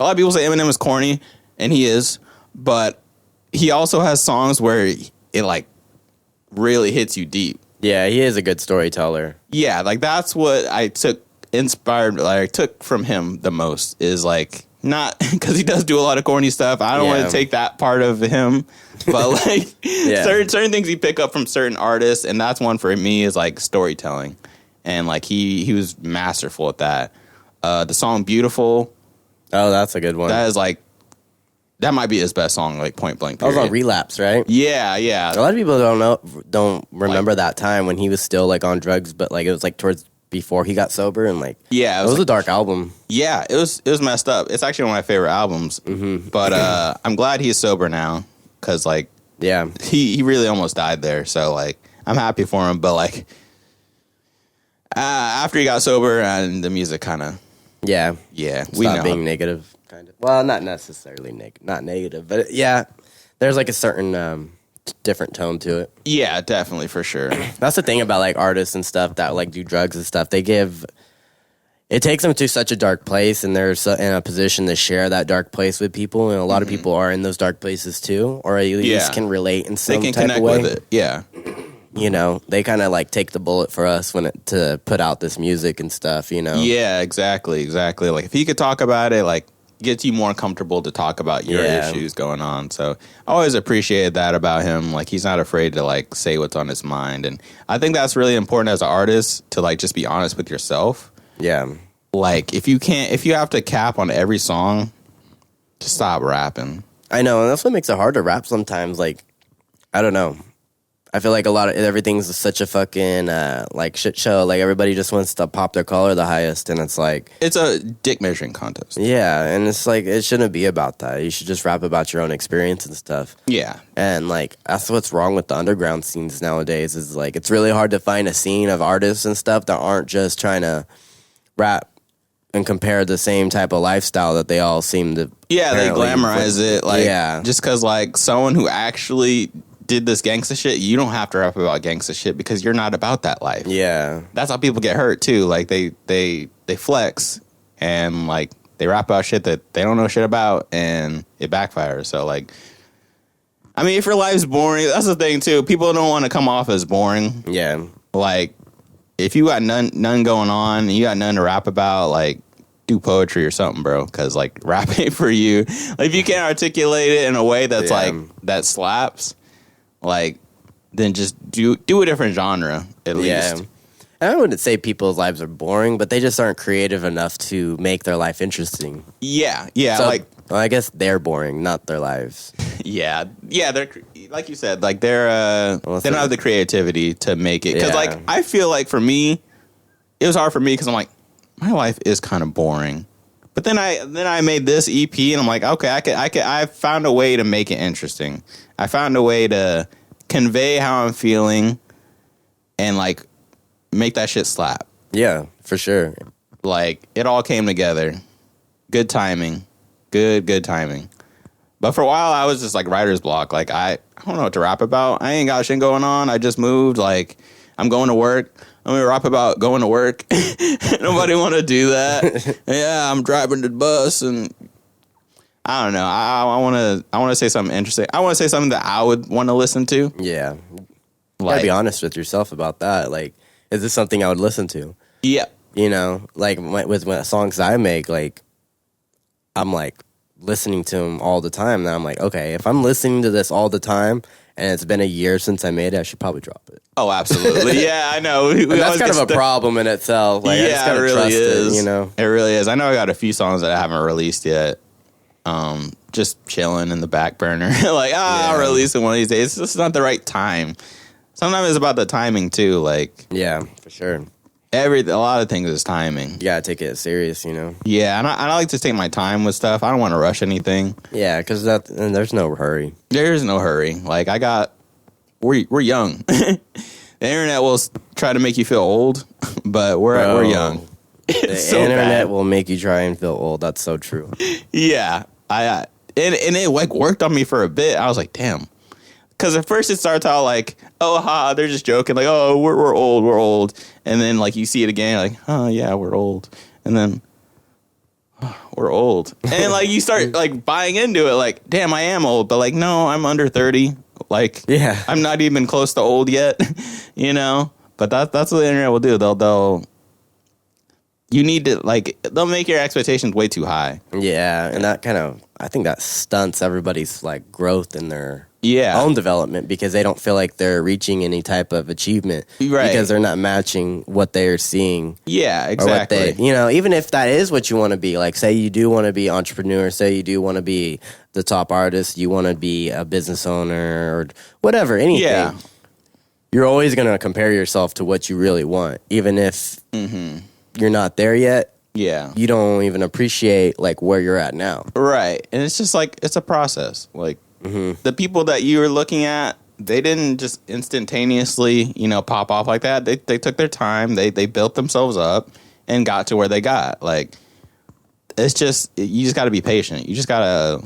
a lot of people say Eminem is corny, and he is, but he also has songs where it like really hits you deep. Yeah, he is a good storyteller. Yeah, like that's what I took from him the most is like, not because he does do a lot of corny stuff. I don't want to take that part of him, but like certain things you pick up from certain artists, and that's one for me is like storytelling, and like he was masterful at that. The song "Beautiful," oh, that's a good one. that is like that might be his best song, like point blank. That was on Period. Relapse, right? Yeah. A lot of people don't remember that time when he was still like on drugs, but like it was like towards before he got sober, and like Yeah, it was a dark album. Yeah, it was messed up. It's actually one of my favorite albums. Mm-hmm. But I'm glad he's sober now because like Yeah. He really almost died there. So like, I'm happy for him. But like, after he got sober, and the music kind of Yeah. we Stop know being negative, kind of. Well, not necessarily not negative, but yeah, there's like a certain different tone to it. Yeah, definitely, for sure. That's the thing about like artists and stuff that like do drugs and stuff. It takes them to such a dark place, and they're in a position to share that dark place with people. And a lot of people are in those dark places too, or at least can relate in some They can type connect of way. with it. Yeah. You know, they kind of like take the bullet for us to put out this music and stuff. You know. Yeah, exactly. Like if he could talk about it, like gets you more comfortable to talk about your issues going on. So I always appreciated that about him. Like he's not afraid to like say what's on his mind, and I think that's really important as an artist to like just be honest with yourself. Yeah. Like if you have to cap on every song, just stop rapping. I know, and that's what makes it hard to rap sometimes. Like, I don't know. I feel like everything's such a fucking like shit show. Like everybody just wants to pop their collar the highest, and it's like It's a dick measuring contest. yeah, and it's like it shouldn't be about that. You should just rap about your own experience and stuff. Yeah. And like that's what's wrong with the underground scenes nowadays. Is like it's really hard to find a scene of artists and stuff that aren't just trying to rap and compare the same type of lifestyle that they all seem to. Yeah, they glamorize it. Like, yeah. just because like someone who actually did this gangsta shit, you don't have to rap about gangsta shit because you're not about that life. Yeah, That's how people get hurt too. Like they flex and like they rap about shit that they don't know shit about, and it backfires. So like, I mean, if your life's boring, that's the thing too. People don't want to come off as boring. yeah, Like, if you got none going on and you got nothing to rap about, like, do poetry or something, bro. Because like rap ain't for you. Like, if you can't articulate it in a way that's like that slaps, like, then just do a different genre at least. And I wouldn't say people's lives are boring, but they just aren't creative enough to make their life interesting. Yeah. So, Like, well, I guess they're boring, not their lives. yeah. They're like you said, like they don't have the creativity to make it. Because like I feel like for me, it was hard for me because I'm like, my life is kind of boring. But then I made this EP and I'm like, okay, I found a way to make it interesting. I found a way to convey how I'm feeling and like make that shit slap. Yeah, for sure. Like it all came together. Good timing. Good timing. But for a while I was just like writer's block. Like I don't know what to rap about. I ain't got shit going on. I just moved. Like I'm going to work. I'm gonna rap about going to work. Nobody want to do that. Yeah, I'm driving the bus, and I don't know. I want to say something interesting. I want to say something that I would want to listen to. Yeah, you Like, gotta be honest with yourself about that. Like, is this something I would listen to? yeah, You know, like with songs I make, like I'm like listening to them all the time. Now I'm like, okay, if I'm listening to this all the time and it's been a year since I made it, I should probably drop it. oh, absolutely. Yeah, I know. And that's kind of a problem in itself. Like, I just Yeah, gotta it really trust is. it, you know? It really is. I know I got a few songs that I haven't released yet. Just chilling in the back burner. Like, I'll release it one of these days. It's just not the right time. Sometimes it's about the timing too. Like, Yeah, for sure. a lot of things is timing. You gotta take it serious, you know? Yeah, and I like to take my time with stuff. I don't want to rush anything. Yeah, because there's no hurry. There is no hurry. Like we're young. The internet will try to make you feel old, but we're young. The so internet bad. will make you try and feel old. That's so true. Yeah, and it like worked on me for a bit. I was like, damn. Because at first it starts out like, oh, ha, they're just joking. Like, oh, we're old. And then, like, you see it again, like, oh, yeah, we're old. And then, oh, we're old. And, like, you start, like, buying into it. Like, damn, I am old. But, like, no, I'm under 30. Like, Yeah. I'm not even close to old yet, you know? But that's what the internet will do. You need to, like, they'll make your expectations way too high. Yeah, and that kind of, I think that stunts everybody's, like, growth in their Yeah. own development because they don't feel like they're reaching any type of achievement. Right. Because they're not matching what they're seeing. Yeah, Or exactly. what they, you know, even if that is what you want to be, like, say you do want to be entrepreneur, say you do want to be the top artist, you want to be a business owner or whatever, anything. Yeah. You're always going to compare yourself to what you really want, even if you're not there yet. Yeah. You don't even appreciate like where you're at now. Right. And it's just like, it's a process. Like, the people that you were looking at, they didn't just instantaneously, pop off like that. They took their time. They built themselves up and got to where they got. Like, it's just, you just got to be patient. You just got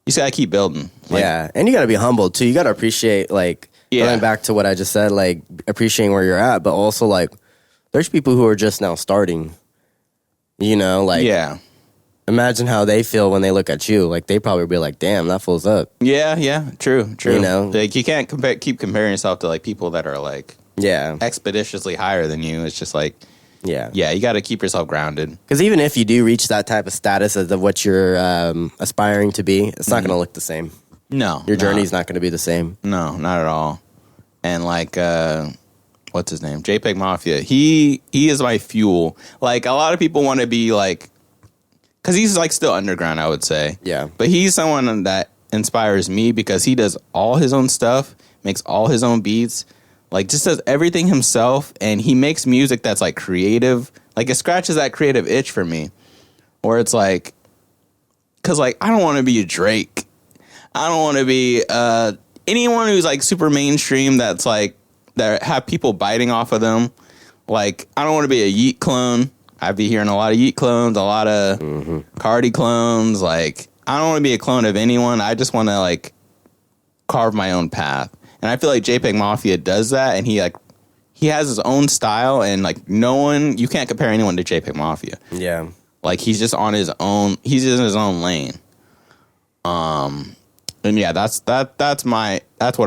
to keep building. Like, yeah. And you got to be humble too. You got to appreciate, like, going back to what I just said, like, appreciating where you're at, but also, like, there's people who are just now starting, like, yeah. Imagine how they feel when they look at you. Like, they probably be like, damn, that fool's up. Yeah, true. Like, you can't keep comparing yourself to, like, people that are, like, expeditiously higher than you. It's just like, you got to keep yourself grounded. Because even if you do reach that type of status of what you're aspiring to be, it's not going to look the same. No. Your journey's not going to be the same. No, not at all. And, like, what's his name? JPEG Mafia. He is my fuel. Like, a lot of people want to be, like, because he's, like, still underground, I would say. Yeah. But he's someone that inspires me because he does all his own stuff, makes all his own beats, like, just does everything himself, and he makes music that's, like, creative. Like, it scratches that creative itch for me, where it's, like, because, like, I don't want to be a Drake. I don't want to be anyone who's, like, super mainstream that's, like, that have people biting off of them. Like, I don't want to be a Yeet clone. I'd be hearing a lot of Yeet clones, a lot of Cardi clones. Like, I don't want to be a clone of anyone. I just want to, like, carve my own path. And I feel like JPEG Mafia does that, and he has his own style, and, like, you can't compare anyone to JPEG Mafia. Yeah. Like, he's just on his own, he's in his own lane. And yeah, that's what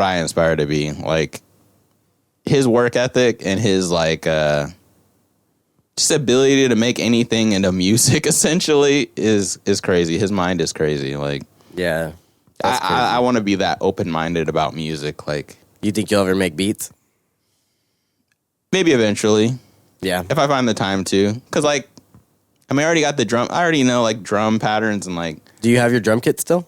I aspire to be. Like, his work ethic and his, like, just ability to make anything into music essentially is crazy. His mind is crazy. Like, yeah, I want to be that open-minded about music. Like, you think you'll ever make beats? Maybe eventually. Yeah, if I find the time to. Because, like, I mean, I already got the drum. I already know, like, drum patterns and, like. Do you have your drum kit still?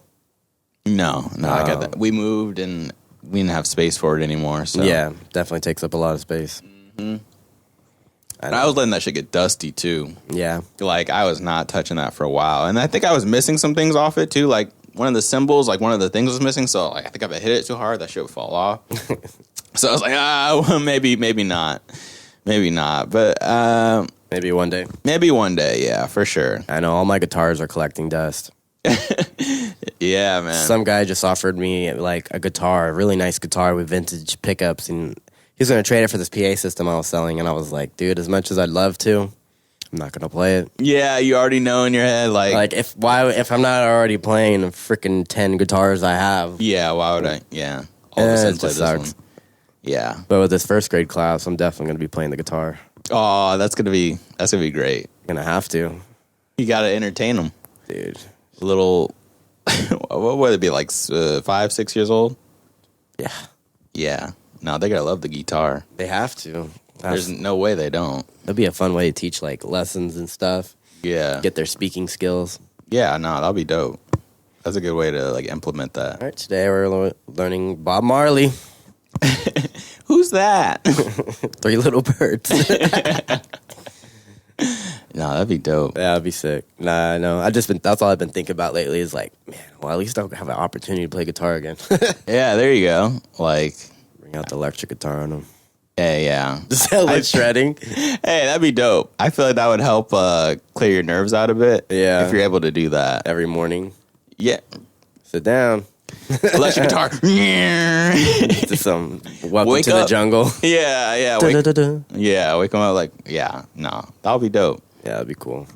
No, I got that. We moved and we didn't have space for it anymore. So yeah, definitely takes up a lot of space. Mm-hmm. I was letting that shit get dusty, too. Yeah. Like, I was not touching that for a while. And I think I was missing some things off it, too. Like, one of the cymbals, like, one of the things was missing. So, like, I think if I hit it too hard, that shit would fall off. So I was like, well, maybe not. Maybe not. But, maybe one day. Maybe one day, yeah, for sure. I know, all my guitars are collecting dust. Yeah, man. Some guy just offered me, like, a guitar, a really nice guitar with vintage pickups, and he's going to trade it for this PA system I was selling, and I was like, dude, as much as I'd love to, I'm not going to play it. Yeah, you already know in your head, like if I'm not already playing the freaking 10 guitars I have. Yeah, why would I? Yeah. All of a sudden play this sucks. one. Yeah. But with this first grade class, I'm definitely going to be playing the guitar. Oh, that's going to be great. I'm going to have to. You got to entertain them. Dude. A little, what would it be, like 5, 6 years old? Yeah. Yeah. No, they're going to love the guitar. They have to. There's no way they don't. That'd be a fun way to teach, like, lessons and stuff. Yeah. Get their speaking skills. Yeah, no, that'll be dope. That's a good way to, like, implement that. All right, today we're learning Bob Marley. Who's that? 3 Little Birds. No, that'd be dope. Yeah, that'd be sick. Nah, I know. That's all I've been thinking about lately is like, man, well, at least I'll have an opportunity to play guitar again. Yeah, there you go. Like, bring out the electric guitar on them. Yeah. Just like shredding. Hey, that'd be dope. I feel like that would help clear your nerves out a bit. Yeah. If you're able to do that. Every morning. Yeah. Sit down. Electric guitar. Just some welcome Wake to up. the jungle. Yeah. Wake them up like, yeah, no. That'll be dope. Yeah, that'd be cool.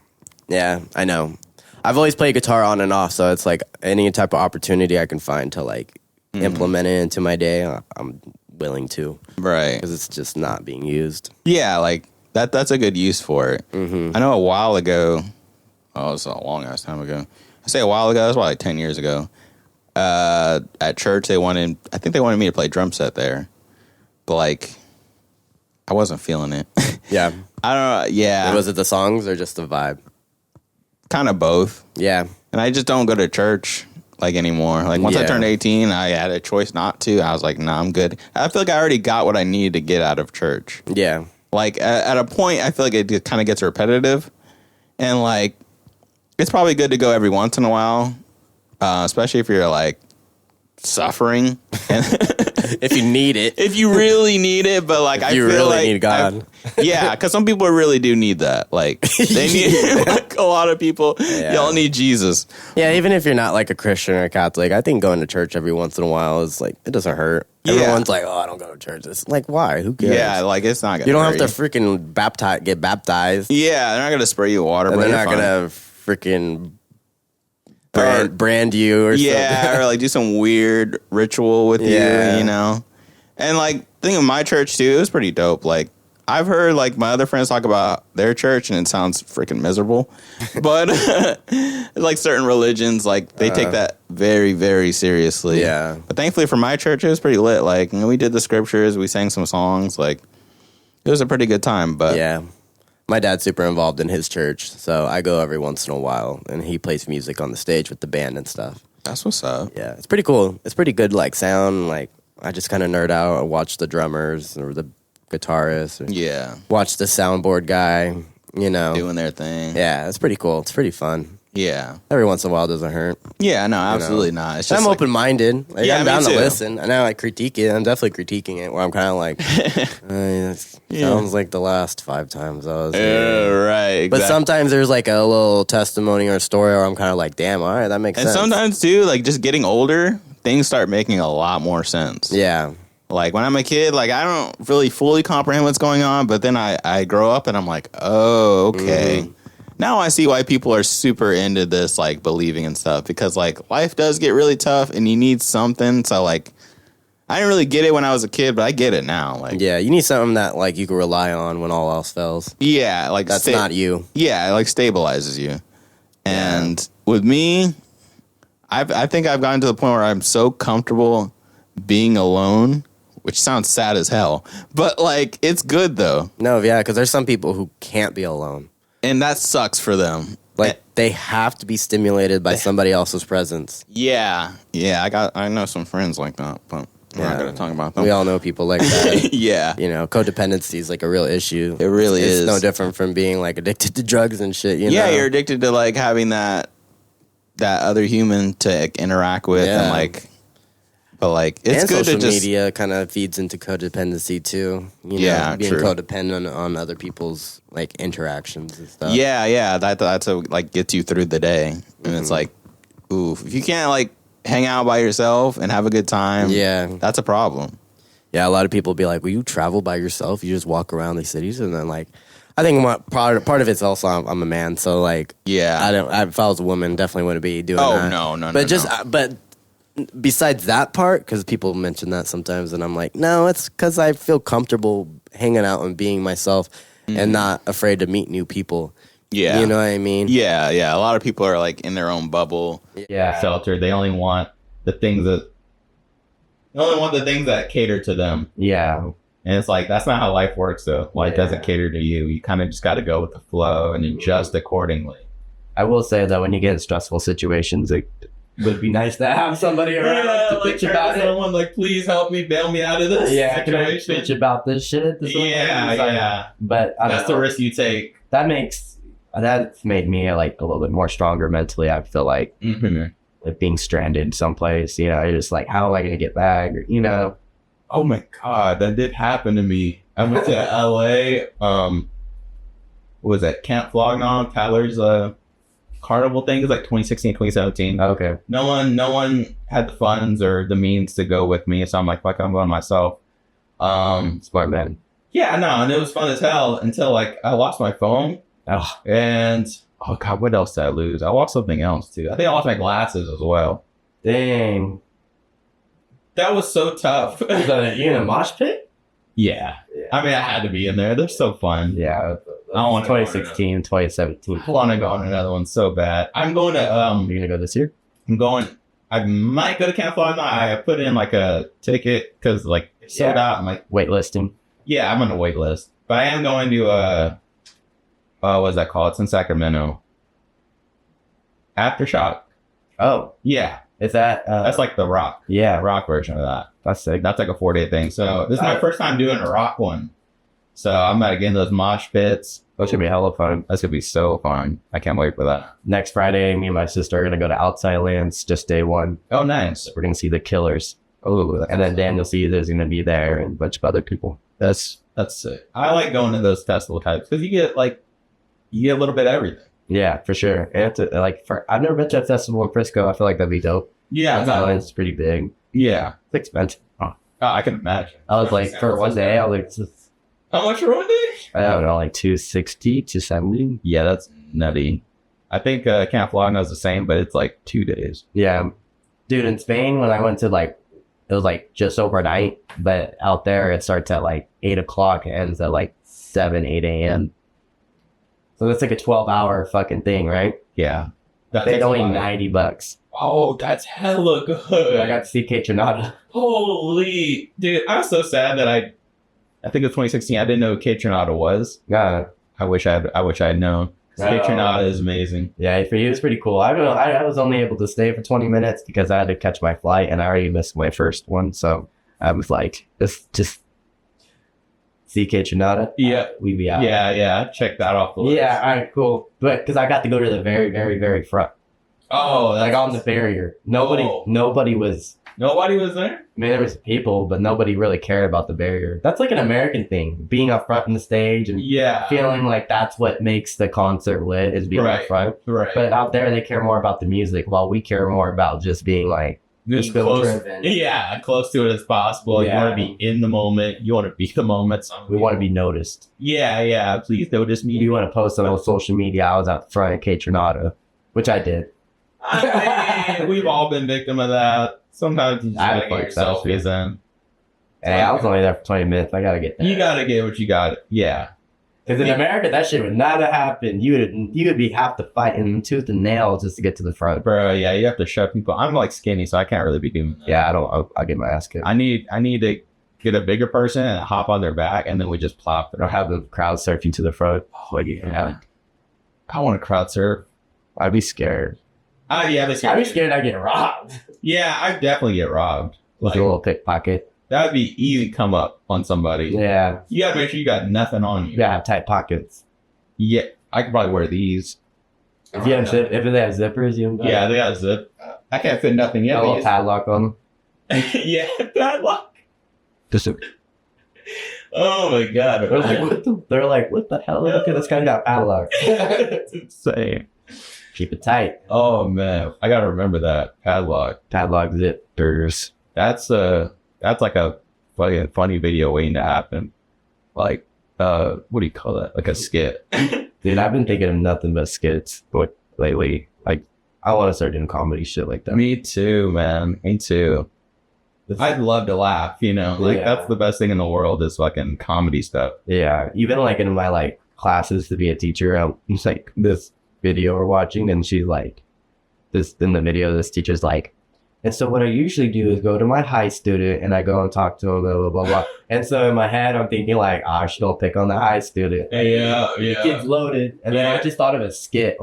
Yeah, I know. I've always played guitar on and off, so it's like any type of opportunity I can find to like implement it into my day, I'm willing to. Right. Because it's just not being used. Yeah, like that's a good use for it. Mm-hmm. I know a while ago, it was a long ass time ago. I say a while ago, it was probably like 10 years ago. At church, I think they wanted me to play drum set there. But like, I wasn't feeling it. Yeah. I don't know. Yeah. Was it the songs or just the vibe? Kind of both. Yeah. And I just don't go to church like anymore. Like once I turned 18, I had a choice not to. I was like, nah, I'm good. I feel like I already got what I needed to get out of church. Yeah. Like at a point, I feel like it kind of gets repetitive. And like, it's probably good to go every once in a while. Especially if you're like suffering. If you need it. If you really need it, but like, I you feel really like need God. yeah, because some people really do need that. Like, they need, like, a lot of people, y'all need Jesus. Yeah, even if you're not like a Christian or a Catholic, I think going to church every once in a while is like, it doesn't hurt. Yeah. Everyone's like, oh, I don't go to church. It's like, why? Who cares? Yeah, like, it's not gonna You don't hurt have to freaking get baptized. Yeah, they're not gonna spray you with water, And but they're not gonna freaking brand you or something. Yeah, or like do some weird ritual with you, you know? And like, thing of my church too, it was pretty dope. Like, I've heard like my other friends talk about their church and it sounds freaking miserable. But like certain religions, like they take that very, very seriously. Yeah. But thankfully for my church, it was pretty lit. Like, you know, we did the scriptures, we sang some songs, like it was a pretty good time. But yeah. My dad's super involved in his church, so I go every once in a while, and he plays music on the stage with the band and stuff. That's what's up. Yeah, it's pretty cool. It's pretty good, like, sound. Like, I just kind of nerd out. I watch the drummers or the guitarist. Or Yeah. watch the soundboard guy, you know. Doing their thing. Yeah, it's pretty cool. It's pretty fun. Yeah. Every once in a while doesn't hurt. Yeah, no, absolutely not. It's just I'm like, open-minded. Like, Yeah, I'm me down to too. listen. I know I critique it. I'm definitely critiquing it, where I'm kind of like, sounds like the last 5 times I was here. right. Exactly. But sometimes there's like a little testimony or story where I'm kind of like, damn, all right, that makes And sense. sometimes too, like just getting older, things start making a lot more sense. Yeah. Like when I'm a kid, like I don't really fully comprehend what's going on, but then I grow up and I'm like, oh, okay. Now I see why people are super into this, like believing and stuff, because like life does get really tough and you need something. So like, I didn't really get it when I was a kid, but I get it now. Like, Yeah, you need something that like you can rely on when all else fails. yeah, like That's not you. Yeah, it like stabilizes you. And with me, I think I've gotten to the point where I'm so comfortable being alone, which sounds sad as hell, but like it's good though. No, yeah, because there's some people who can't be alone. And that sucks for them. Like they have to be stimulated by somebody else's presence. Yeah. I know some friends like that, but we're not going to talk about them. We all know people like that. Yeah. You know, codependency is like a real issue. It really is. It's no different from being like addicted to drugs and shit. You know? You're addicted to like having that other human to like, interact with and like, but like it's and good social to just media kind of feeds into codependency too. You know, being true. codependent on other people's like interactions and stuff. Yeah. That's what like gets you through the day, and it's like, ooh, if you can't like hang out by yourself and have a good time, that's a problem. Yeah, a lot of people be like, "Will you travel by yourself? You just walk around these cities?" And then like, I think part of it's also I'm a man, so like, if I was a woman, definitely wouldn't be doing that. No. But besides that part, because people mention that sometimes, and I'm like, no, it's because I feel comfortable hanging out and being myself and not afraid to meet new people. Yeah. You know what I mean? Yeah. A lot of people are like in their own bubble. Yeah, filtered. They only want the things that cater to them. Yeah. And it's like, that's not how life works, though. Life doesn't cater to you. You kind of just got to go with the flow and adjust accordingly. I will say that when you get in stressful situations, it would be nice to have somebody around to bitch about it. Someone like, please help me, bail me out of this Can I situation. bitch about this shit? But That's the risk you take. That's made me like a little bit more stronger mentally. I feel like, like being stranded someplace, you know, you're just like, how am I going to get back? Or, you know. Oh my God, that did happen to me. I went to LA. What was that? Camp Flognon, Tyler's carnival thing. It was like 2016, 2017. Okay. No one had the funds or the means to go with me, so I'm like, fuck, I'm going myself. Smart man. Yeah, no, and it was fun as hell until like I lost my phone. Oh. And oh God, what else did I lose? I lost something else too. I think I lost my glasses as well. Dang. That was so tough. Was that you in a mosh pit? Yeah. I mean, I had to be in there. They're so fun. Yeah. I don't want 2016, 2017. I want to go on another one so bad. I'm going to You're gonna go this year? I might go to Camp Florida. I put in like a ticket because like it's sold out. I'm like, Waitlisting. yeah, I'm on the wait list. But I am going to what's that called? It's in Sacramento. Aftershock. Oh, Yeah. is that That's like the rock. yeah, Rock version of that. that's sick. That's like a 4-day thing. So this is my first time doing a rock one. So I'm about to get in those mosh pits. That should be hella fun. That's gonna be so fun. I can't wait for that. Next Friday, me and my sister are gonna go to Outside Lands, just day one. Oh, nice. We're gonna see the Killers. Oh, And then Daniel Caesar's gonna be there and a bunch of other people. that's sick. I like going to those festival types because you get a little bit of everything. Yeah, for sure. And it's I've never been to a festival in Frisco. I feel like that'd be dope. Yeah, Outside Lands is pretty big. yeah. It's expensive. Oh. I can imagine. I was like, for one day, I was like, How much for one day? I don't know, like 260, 270. Yeah, that's nutty. I think Camp Flogna's the same, but it's like 2 days. Yeah. Dude, in Spain, when I went to it was just overnight, but out there it starts at 8 o'clock and ends at 7, 8 a.m. So that's like a 12-hour fucking thing, right? Yeah. It's only $90. Oh, that's hella good. I got to see Kate Trinata. Holy dude, I'm so sad that I think it was 2016. I didn't know who Kate Trinata was. Yeah. I wish I had known. Kate Trinata is amazing. Yeah, for you it's pretty cool. I don't know. I was only able to stay for 20 minutes because I had to catch my flight and I already missed my first one. So I was like, just see Kate Trinata. Yeah. We'd be out. Yeah. Check that off the list. Yeah, all right, cool. But because I got to go to the very, very, very front. Oh, that's On the barrier. Nobody was. Nobody was there? I mean, there was people, but nobody really cared about the barrier. That's like an American thing, being up front in the stage and Yeah. feeling like that's what makes the concert lit is being up front. Right. But out there, they care more about the music, while we care more about just being Just ego close, driven. yeah, close to it as possible. Yeah. You want to be in the moment. You want to be the moment. We want to be noticed. Yeah. Please notice me. You want to post on social media, I was out front at Kate Trinata, which I did. I mean, we've all been victim of that. Sometimes you just I gotta would get like yourself selfies. in. Hey, I was only there for 20 minutes. I got to get there. You gotta get what you got. Yeah. Because in America, that shit would not have happened. You would be have to fight in tooth and nail just to get to the front. Bro, yeah, you have to shove people. I'm skinny, so I can't really be doing that. Yeah, I'll get my ass kicked. I need to get a bigger person and hop on their back, and then we just plop. Or have the crowd surf you to the front. Oh, yeah. I want to crowd surf. I'd be scared. Yeah, I'd be scared I'd get robbed. Yeah, I definitely get robbed. With a little pickpocket. That would be easy to come up on somebody. Yeah. You gotta make sure you got nothing on you. Yeah, tight pockets. Yeah, I could probably wear these. If you have if they have zippers, you can Yeah, they got a zip. I can't fit nothing yet. a little padlock on them. Yeah, padlock. Just a, Oh my god. they're like, what the hell? Look at this guy got padlock. It's insane. Keep it tight. Oh man, I gotta remember that padlock. Padlock zippers. That's like a funny video waiting to happen. Like, what do you call that? Like a skit. Dude, I've been thinking of nothing but skits lately. Like, I want to start doing comedy shit like that. Me too, man. Me too. I'd love to laugh, Yeah. that's the best thing in the world is fucking comedy stuff. Yeah, even in my classes to be a teacher, it's like this video we're watching, and she's like, this in the video, this teacher's like, and so what I usually do is go to my high student and I go and talk to him, blah blah blah blah. And so in my head, I'm thinking I should go pick on the high student. Yeah. Kid's loaded, and then I just thought of a skit,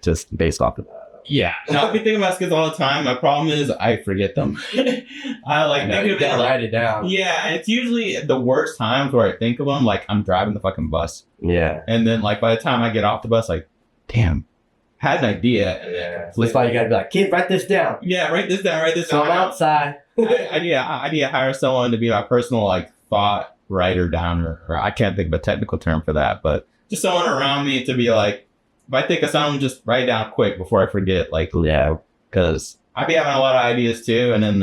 just based off of that. Yeah. No, I've been thinking about skits all the time. My problem is I forget them. I think You of gotta it. write it down. Yeah, it's usually the worst times where I think of them. Like I'm driving the fucking bus, Yeah. and then by the time I get off the bus, damn, had an idea. Yeah. So that's why you gotta be like, kid, write this down. Yeah, write this down. So I'm outside. I need to hire someone to be my personal thought writer downer, or I can't think of a technical term for that, but just someone around me to be like, if I think of something, just write it down quick before I forget. Yeah. Because I be having a lot of ideas too, and then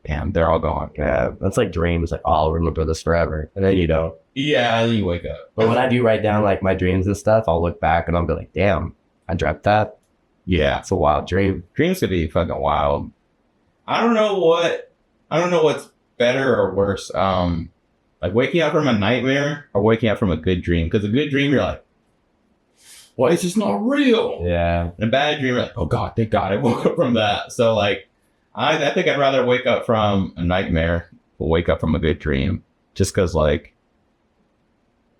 damn, they're all gone. Yeah. That's like dreams. Like, oh, I'll remember this forever. And then you don't. Yeah, and then you wake up. But when I do write down my dreams and stuff, I'll look back and I'll be like, damn, I dreamt that. Yeah, It's a wild dream. dreams could be fucking wild. I don't know what's better or worse. Waking up from a nightmare or waking up from a good dream. Because a good dream, you're like, why is this not real? Yeah. And a bad dream, you're like, oh God, thank God I woke up from that. So I think I'd rather wake up from a nightmare or wake up from a good dream. Just because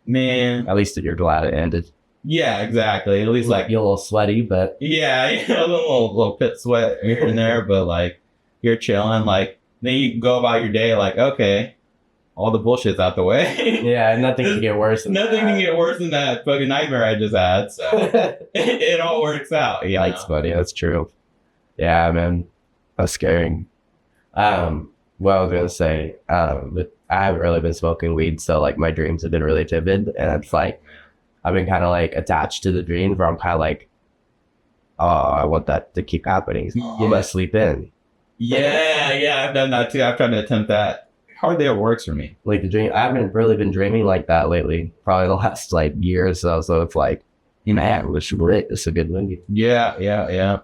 man. At least you're glad it ended. Yeah, exactly. At least You're a little sweaty, but yeah, a little pit sweat here and there, but you're chilling. Then you go about your day okay, all the bullshit's out the way. Yeah, nothing can get worse than Nothing can get worse than that fucking nightmare I just had. So it all works out. You That's know? funny. That's true. Yeah, man. That's scary. Well, I was gonna say, but I haven't really been smoking weed, so like my dreams have been really vivid, and it's like I've been kind of like attached to the dreams where I'm kind of like, oh, I want that to keep happening. I'm gonna sleep in. Yeah, I've done that too. I've tried to attempt that. Hardly ever works for me. Like the dream, I haven't really been dreaming like that lately. Probably the last like year or so. So it's like, man, this is great. It's a good movie. Yeah.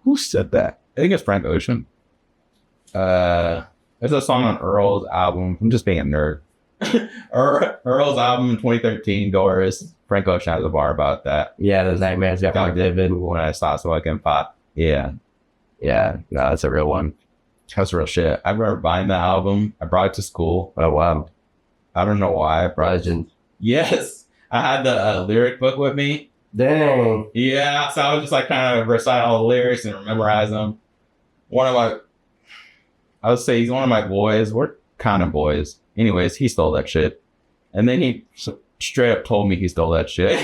Who said that? I think it's Frank Ocean. There's a song on Earl's album. I'm just being a nerd. Earl's album in 2013, Doris. Frank Ocean has a bar about that. Yeah, the nightmares got more vivid. When I saw Smoking Pot. Yeah, Yeah, no, that's a real one. that's real shit. I remember buying the album. I brought it to school. Oh wow, I don't know why I brought it. legend. Yes, I had the lyric book with me. Dang. Yeah, so I was just like kind of recite all the lyrics and memorize them. I would say he's one of my boys. We're kind of boys. Anyways, he stole that shit. And then he straight up told me he stole that shit.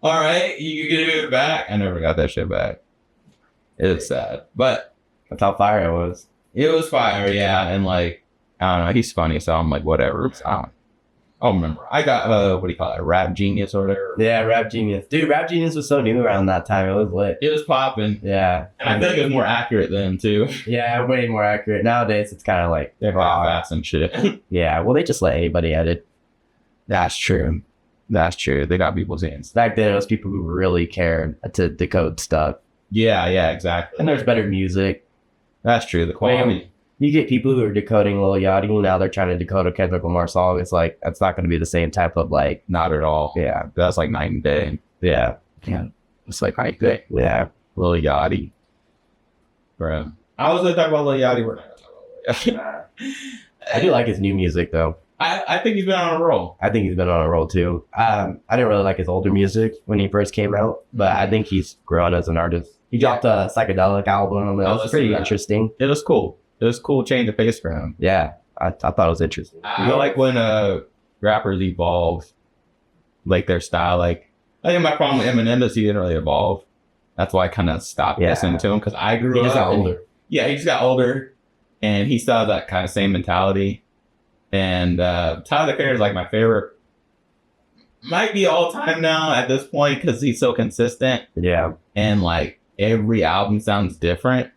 All right, you can give it back. I never got that shit back. It was sad. But That's how fire it was. it was fire, yeah. And like, I don't know, he's funny, so I'm like, whatever. I'll remember. I got, what do you call it, Rap Genius or whatever. Yeah, Rap Genius. Dude, Rap Genius was so new around that time. It was lit. It was popping. Yeah. And I think it was more accurate then, too. Yeah, way more accurate. Nowadays, it's kind of like, They're half-assed and shit. yeah, well, they just let anybody edit. That's true. That's true. They got people's hands. Back then, it was people who really cared to decode stuff. Yeah, exactly. And there's better music. That's true. The quality. You get people who are decoding Lil Yachty, now they're trying to decode a Kendrick Lamar song. It's like, that's not going to be the same type of like, Not at all. yeah, That's like night and day. yeah, It's like night and day. yeah. Lil Yachty. Bro. I was going to talk about Lil Yachty. We're not going to talk about Lil Yachty. I do like his new music though. I think he's been on a roll. I think he's been on a roll too. I didn't really like his older music when he first came out, but I think he's grown as an artist. He dropped a psychedelic album that was pretty interesting. It was cool. It was a cool change of pace for him. Yeah, I thought it was interesting. I feel like when rappers evolve, like their style, like I think my problem with Eminem is he didn't really evolve. That's why I kind of stopped Yeah. listening to him because I grew He up. just got and- older. Yeah, he just got older, and he still has that kind of same mentality. And Tyler the Creator is like my favorite. Might be all time now at this point because he's so consistent Yeah, and like every album sounds different.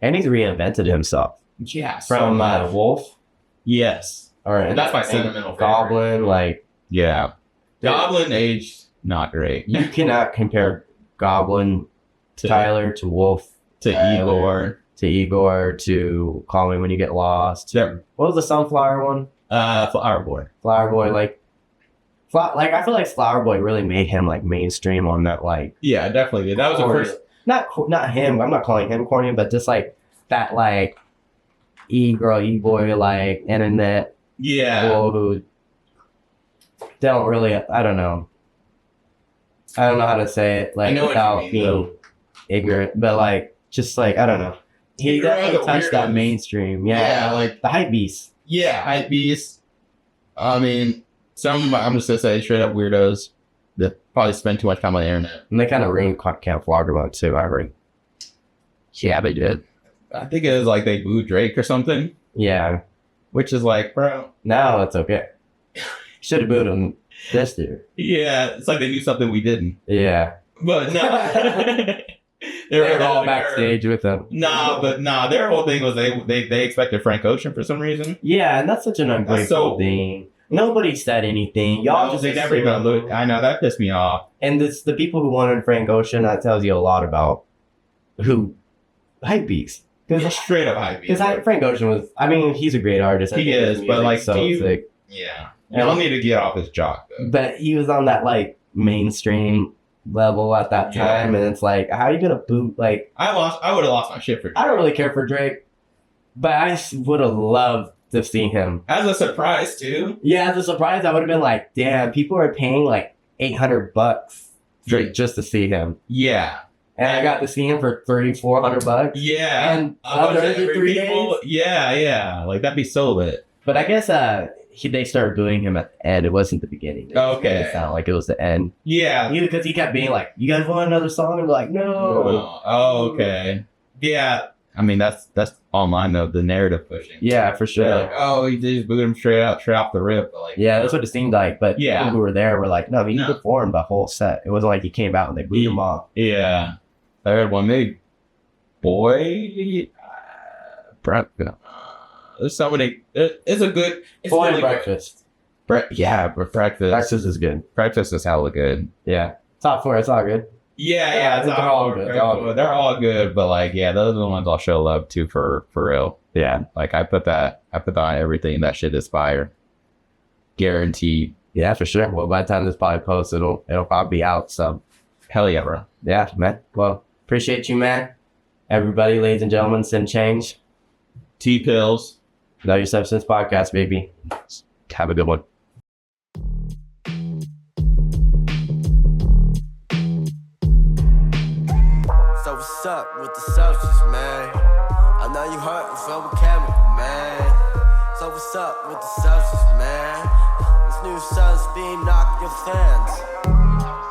and he's reinvented himself Yeah, from Wolf yes, or that's my sentimental Goblin. Like yeah. Goblin aged not great. you cannot compare Goblin To- Tyler to Wolf to Tyler, Igor, to Igor to Call Me When You Get Lost. to What was the Sunflower one? Flower Boy. Flower Boy, like I feel like Flower Boy really made him like mainstream on that like Yeah, definitely did. That was the corny- first. not him. I'm not calling him corny, but just like that like e-girl, e-boy like internet Yeah, people who don't really. I don't know how to say it like I know what you without mean, being though. ignorant, but like just like I don't know. He You're definitely the touched that weirdos. mainstream. Yeah, Like the hype beast. yeah, hype beast. I mean, some I'm just gonna say straight up weirdos that probably spend too much time on the internet. And they kind of ruined Camp Floggermont too, I heard. Yeah, they did. I think it was like they booed Drake or something, Yeah. which is like, bro. Now it's okay. Should have booed him this year. Yeah, it's like they knew something we didn't. Yeah. But no, They were all backstage with him. Nah, their whole thing was they expected Frank Ocean for some reason. Yeah, and that's such an ungrateful so- thing. Nobody said anything. Y'all just they never even looked. I know that pissed me off. And it's the people who wanted Frank Ocean, that tells you a lot about who hype beast. Just straight up hype. Because Frank Ocean was, I mean, he's a great artist. I He think his is, but, music's like, so do you- sick. Yeah, you don't need to get off his jock though. But he was on that like mainstream level at that Yeah. time, and it's like, how are you gonna boot? Like, I would have lost my shit for I don't really care for Drake, but I would have loved to see him. as a surprise too. Yeah, as a surprise, I would have been like, damn, people are paying like $800 just to see him. Yeah, And I got to see him for $300-400. Yeah. And I watched under that every 3 people- days. Yeah. Like, that'd be so lit. But I guess they started doing him at the end. It wasn't the beginning. Okay. It sounded like it was the end. Yeah. Because he kept being like, "You guys want another song?" And we're like, "No." Oh, okay. Yeah. I mean, that's online, though, the narrative pushing. Yeah, for sure. They're like, oh, he just booed him straight off the rip. But like, Yeah, that's what it seemed like. But Yeah. people who were there were like, "No, he No. performed the whole set. It wasn't like he came out and they booed him off." Yeah. I heard one maybe boy. There's so many. It's a good. It's Boy and really good. breakfast. Breakfast. Breakfast is good. Breakfast is hella good. Yeah, top 4. It's all good. Yeah, it's They're all good. They're all good, but like, yeah, those are the ones I'll show love to for real. Yeah, Like, I put that on everything. That shit is fire. Guaranteed. yeah, for sure. Well, by the time this probably posts, it'll probably be out. So Hell yeah, bro. yeah, man. Well, appreciate you, man. Everybody, ladies and gentlemen, Sym Change. T-pills. Know Your Substance podcast, baby. Have a good one. So what's up with the substance, man? I know you hurting from a chemical, man. So what's up with the substance, man? This new sun's being knocked your fans.